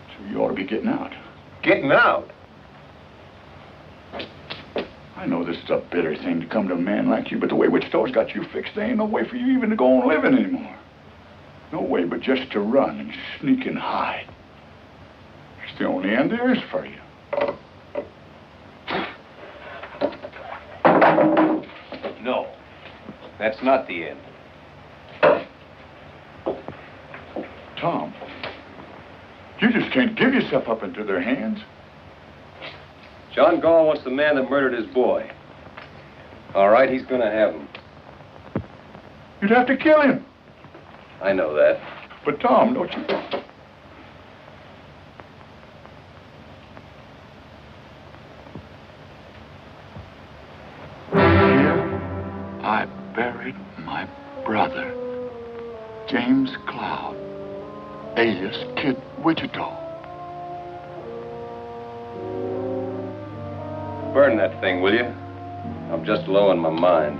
So you ought to be getting out. Getting out? I know this is a bitter thing to come to a man like you, but the way Wichita's got you fixed, there ain't no way for you even to go on living anymore. No way but just to run and sneak and hide. It's the only end there is for you. No. That's not the end. Tom, you just can't give yourself up into their hands. John Gall wants the man that murdered his boy. All right, he's gonna have him. You'd have to kill him. I know that. But Tom, don't you... Here, I buried my brother, James Cloud, alias Kid Wichita. Burn that thing, will you? I'm just low on my mind.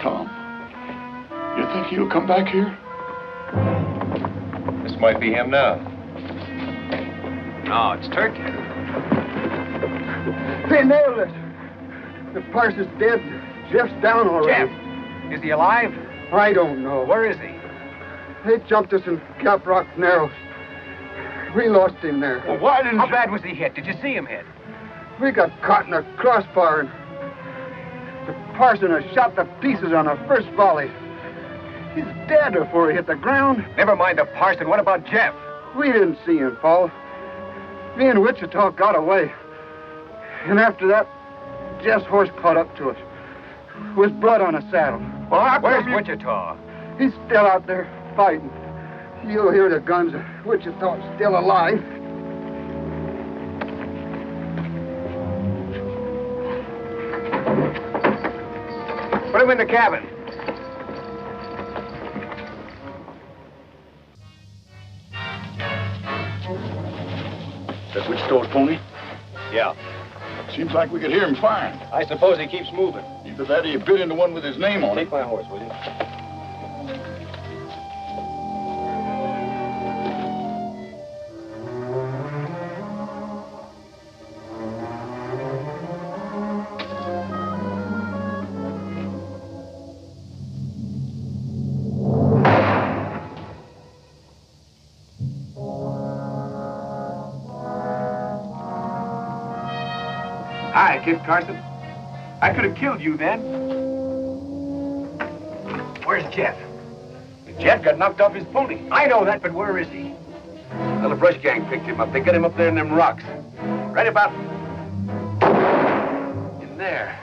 Tom, you think he'll come back here? This might be him now. No, it's Turkey. They nailed it. The parson's dead. Jeff's down already. Jeff, is he alive? I don't know. Where is he? They jumped us in Cap Rock Narrows. We lost him there. Well, why didn't How bad was he hit? Did you see him hit? We got caught in a crossbar, and the parson has shot to pieces on the first volley. He's dead before he hit the ground. Never mind the parson. What about Jeff? We didn't see him fall. Me and Wichita got away. And after that, Jeff's horse caught up to us. With blood on his saddle. Well, where's Wichita? He's still out there fighting. You'll hear the guns. Wichita's still alive. Put him in the cabin. That Wichita's pony? Yeah. Seems like we could hear him firing. I suppose he keeps moving. Either that or he bit into one with his name on it. Take my horse, will you? Hi, Kid Carson. I could have killed you then. Where's Jeff? Jeff got knocked off his pony. I know that, but where is he? Well, the brush gang picked him up. They got him up there in them rocks. Right about in there.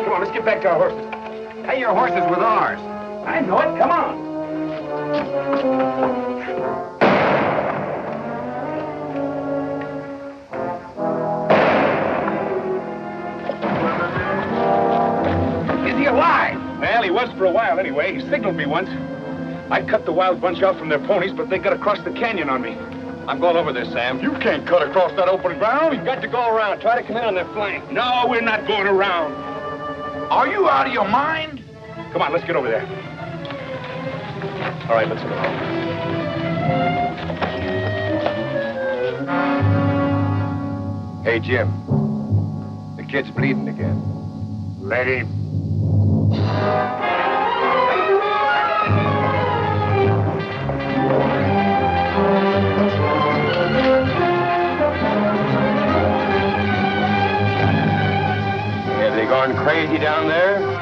Come on, let's get back to our horses. Hey, your horse is with ours. I know it. Come on. Alive! Well, he was for a while anyway. He signaled me once. I cut the wild bunch out from their ponies, but they got across the canyon on me. I'm going over there, Sam. You can't cut across that open ground. We've got to go around. Try to come in on their flank. No, we're not going around. Are you out of your mind? Come on, let's get over there. All right, let's go. Hey, Jim. The kid's bleeding again. Let him. Have they gone crazy down there?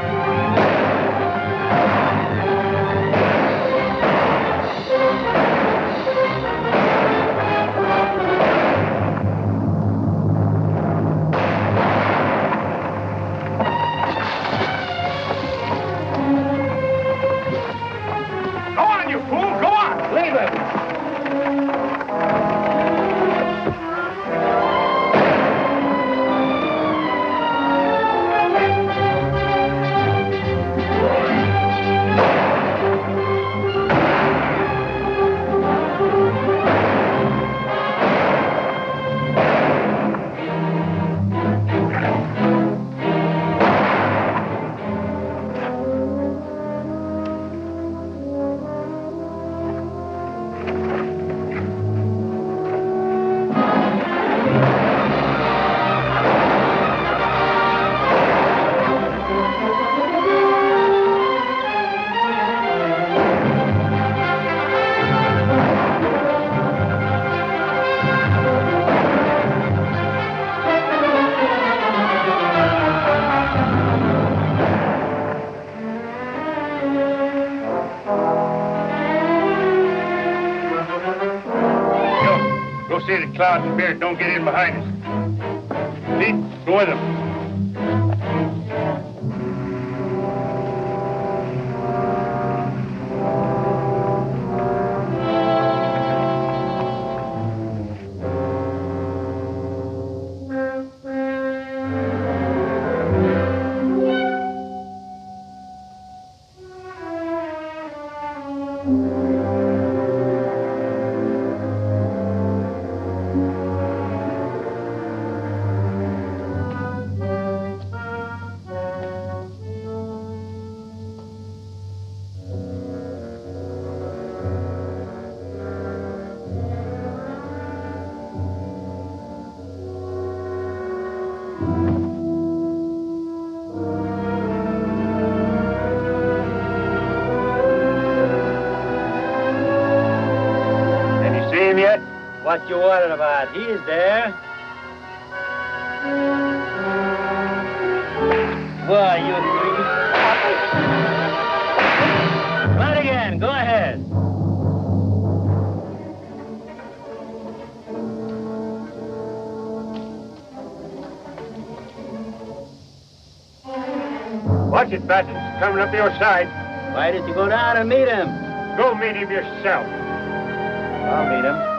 See that Cloud and Beard don't get in behind us. Pete, go with them. What you worried about? He's there. Why, you three? Watch it, Bassett. He's coming up your side. Why did you go down and meet him? Go meet him yourself. I'll meet him.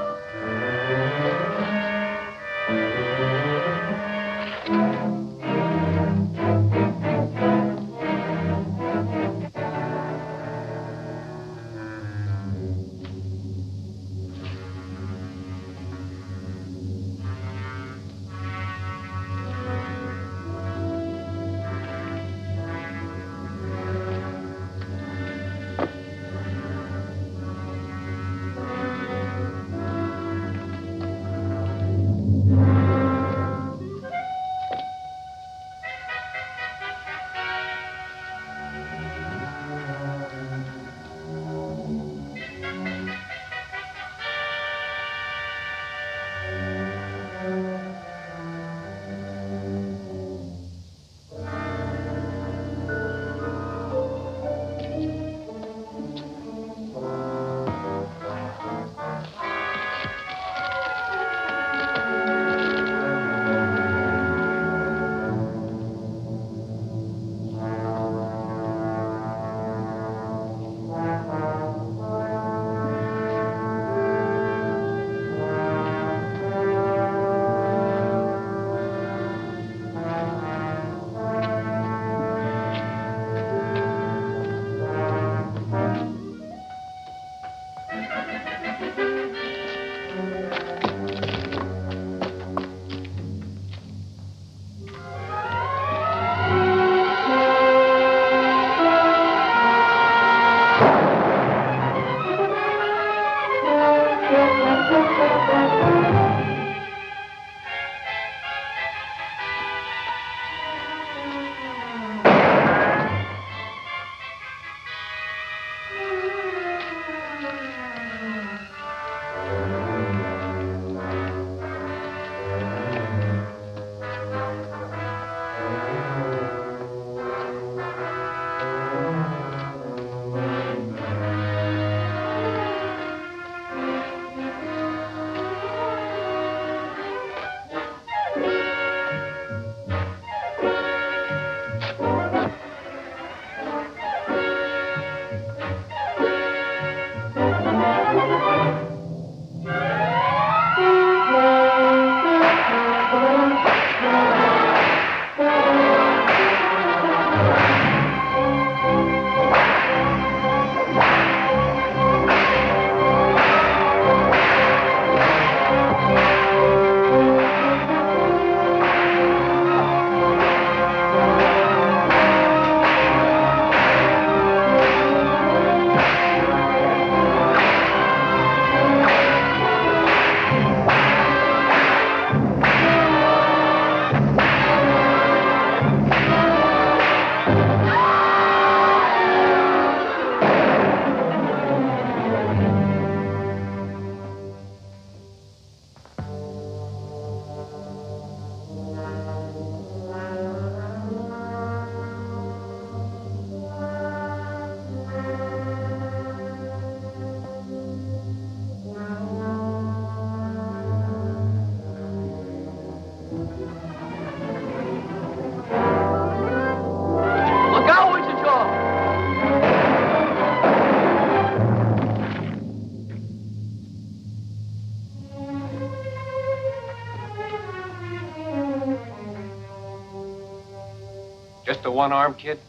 Just a one-arm kid?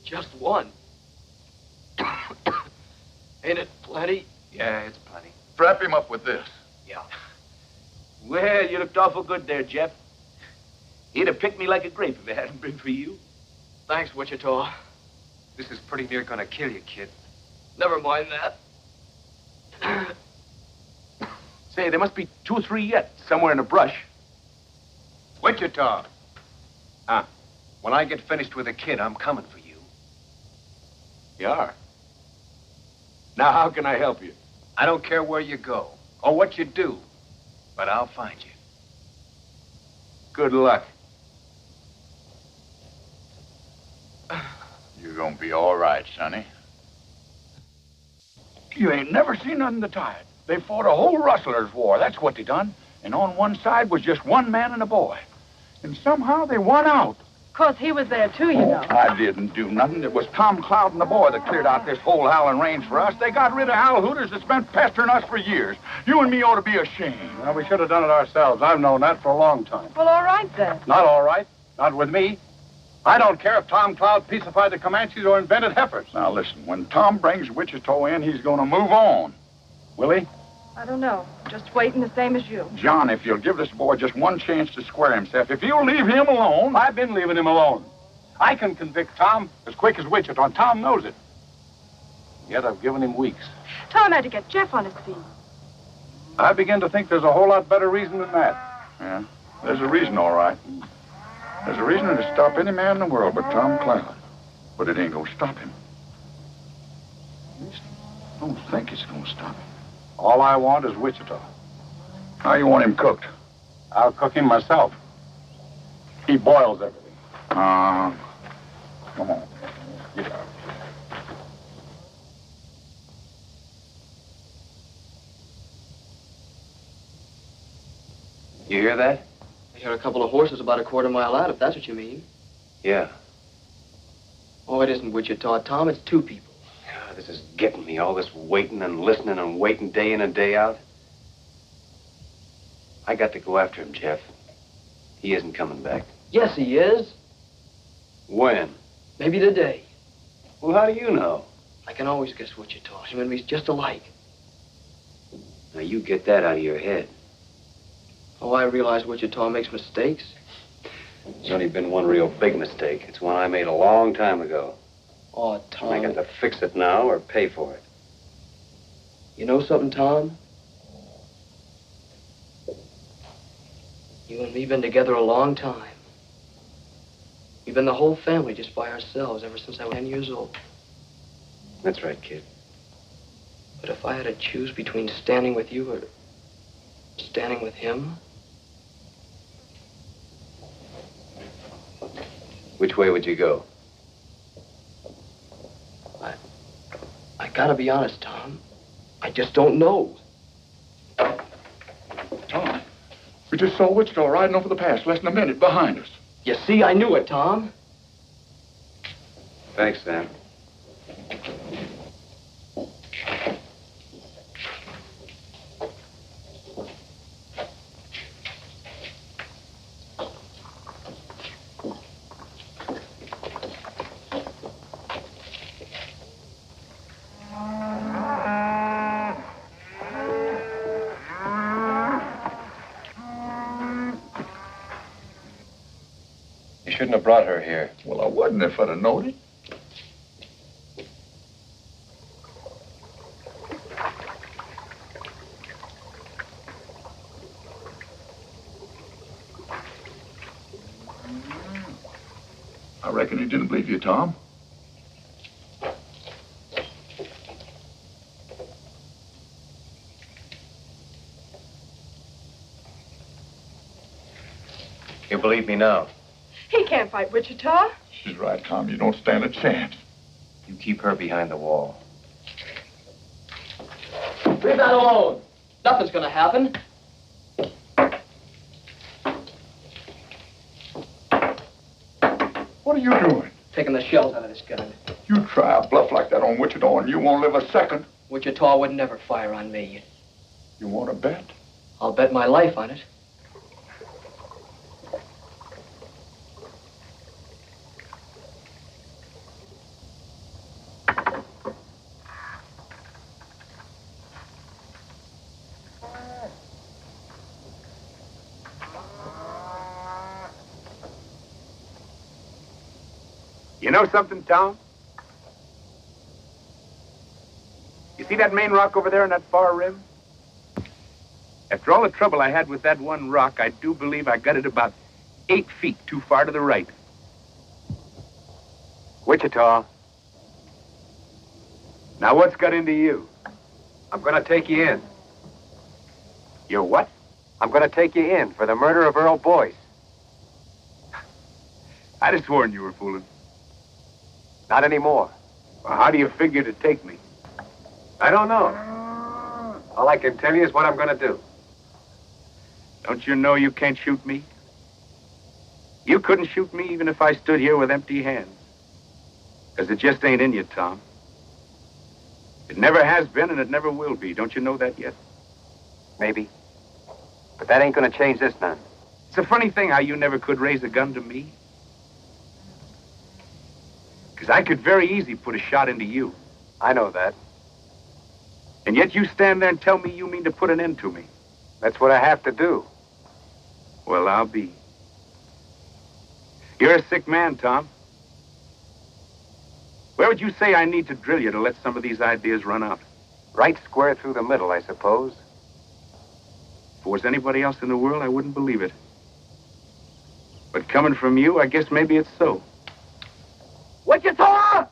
Just one. Ain't it plenty? Yeah, it's plenty. Strap him up with this. Yeah. Well, you looked awful good there, Jeff. He'd have picked me like a grape if it hadn't been for you. Thanks, Wichita. This is pretty near gonna kill you, kid. Never mind that. Say, there must be 2 or 3 yet, somewhere in the brush. Wichita. Huh? When I get finished with the kid, I'm coming for you. You are? Now, how can I help you? I don't care where you go or what you do, but I'll find you. Good luck. You're gonna be all right, Sonny. You ain't never seen nothing to tie it. They fought a whole rustlers' war. That's what they done. And on one side was just one man and a boy. And somehow they won out. course, he was there, too, you know. I didn't do nothing. It was Tom Cloud and the boy that cleared out this whole howling range for us. They got rid of Hal Hooters that's been pestering us for years. You and me ought to be ashamed. Well, we should have done it ourselves. I've known that for a long time. Well, all right, then. Not all right. Not with me. I don't care if Tom Cloud peacified the Comanches or invented heifers. Now, listen, when Tom brings Wichita in, he's going to move on. Will he? I don't know. Just waiting the same as you. John, if you'll give this boy just one chance to square himself, if you'll leave him alone... I've been leaving him alone. I can convict Tom as quick as Wichita, and Tom knows it. Yet I've given him weeks. Tom had to get Jeff on his feet. I begin to think there's a whole lot better reason than that. Yeah, there's a reason, all right. There's a reason to stop any man in the world but Tom Cloud. But it ain't gonna stop him. At least I don't think it's gonna stop him. All I want is Wichita. How you want him cooked? I'll cook him myself. He boils everything. Come on. Get out. You hear that? I hear a couple of horses about a quarter-mile out, if that's what you mean. Yeah. Oh, it isn't Wichita, Tom. It's two people. God, this is getting me. All this waiting and listening and waiting day in and day out. I got to go after him, Jeff. He isn't coming back. Yes, he is. When? Maybe today. Well, how do you know? I can always guess Wichita. Him and me's just alike. Now, you get that out of your head. Oh, I realize Wichita makes mistakes. There's only been one real big mistake. It's one I made a long time ago. Oh, Tom. I got to fix it now or pay for it. You know something, Tom? You and me been together a long time. We've been the whole family just by ourselves ever since I was 10 years old. That's right, kid. But if I had to choose between standing with you or standing with him... Which way would you go? I gotta be honest, Tom. I just don't know. Tom, we just saw Wichita riding over the pass less than a minute behind us. You see, I knew it, Tom. Thanks, Sam. Shouldn't have brought her here. Well, I wouldn't if I'd have known it. I reckon he didn't believe you, Tom. You believe me now? He can't fight Wichita. She's right, Tom. You don't stand a chance. You keep her behind the wall. Leave that alone. Nothing's gonna happen. What are you doing? Taking the shells out of this gun. You try a bluff like that on Wichita and you won't live a second. Wichita would never fire on me. You want to bet? I'll bet my life on it. You know something, Tom? You see that main rock over there on that far rim? After all the trouble I had with that one rock, I do believe I got it about 8 feet too far to the right. Wichita. Now what's got into you? I'm gonna take you in. You're what? I'm gonna take you in for the murder of Earl Boyce. I'd have sworn you were fooling. Not anymore. Well, how do you figure to take me? I don't know. All I can tell you is what I'm gonna do. Don't you know you can't shoot me? You couldn't shoot me even if I stood here with empty hands. Because it just ain't in you, Tom. It never has been and it never will be. Don't you know that yet? Maybe. But that ain't gonna change this none. It's a funny thing how you never could raise a gun to me. Because I could very easy put a shot into you. I know that. And yet you stand there and tell me you mean to put an end to me. That's what I have to do. Well, I'll be. You're a sick man, Tom. Where would you say I need to drill you to let some of these ideas run out? Right square through the middle, I suppose. If it was anybody else in the world, I wouldn't believe it. But coming from you, I guess maybe it's so. What you saw?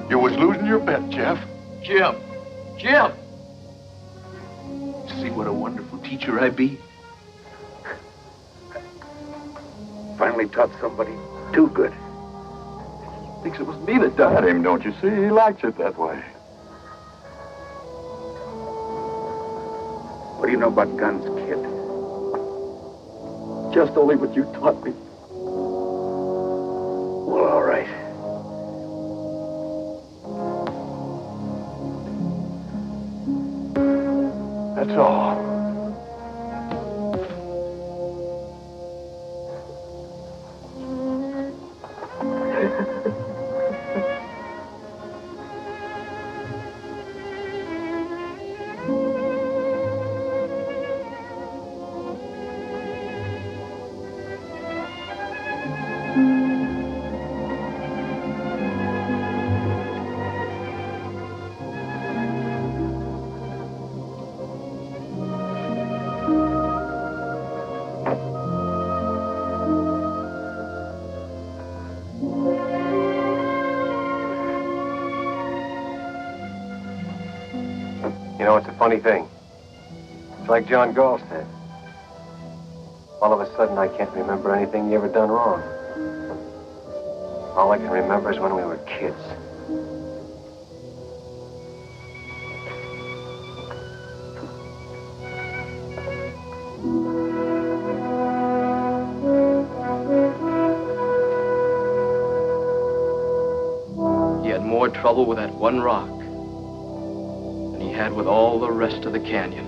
You was losing your bet, Jeff. Jim. Jim. See what a wonderful teacher I be? Finally taught somebody too good. Thinks it was me that done him, don't you see? He likes it that way. What do you know about guns, kid? Just only what you taught me. Well, all right. That's all. You know, it's a funny thing. It's like John Gall said. All of a sudden, I can't remember anything you ever done wrong. All I can remember is when we were kids. He had more trouble with that one rock than he had with all the rest of the canyon.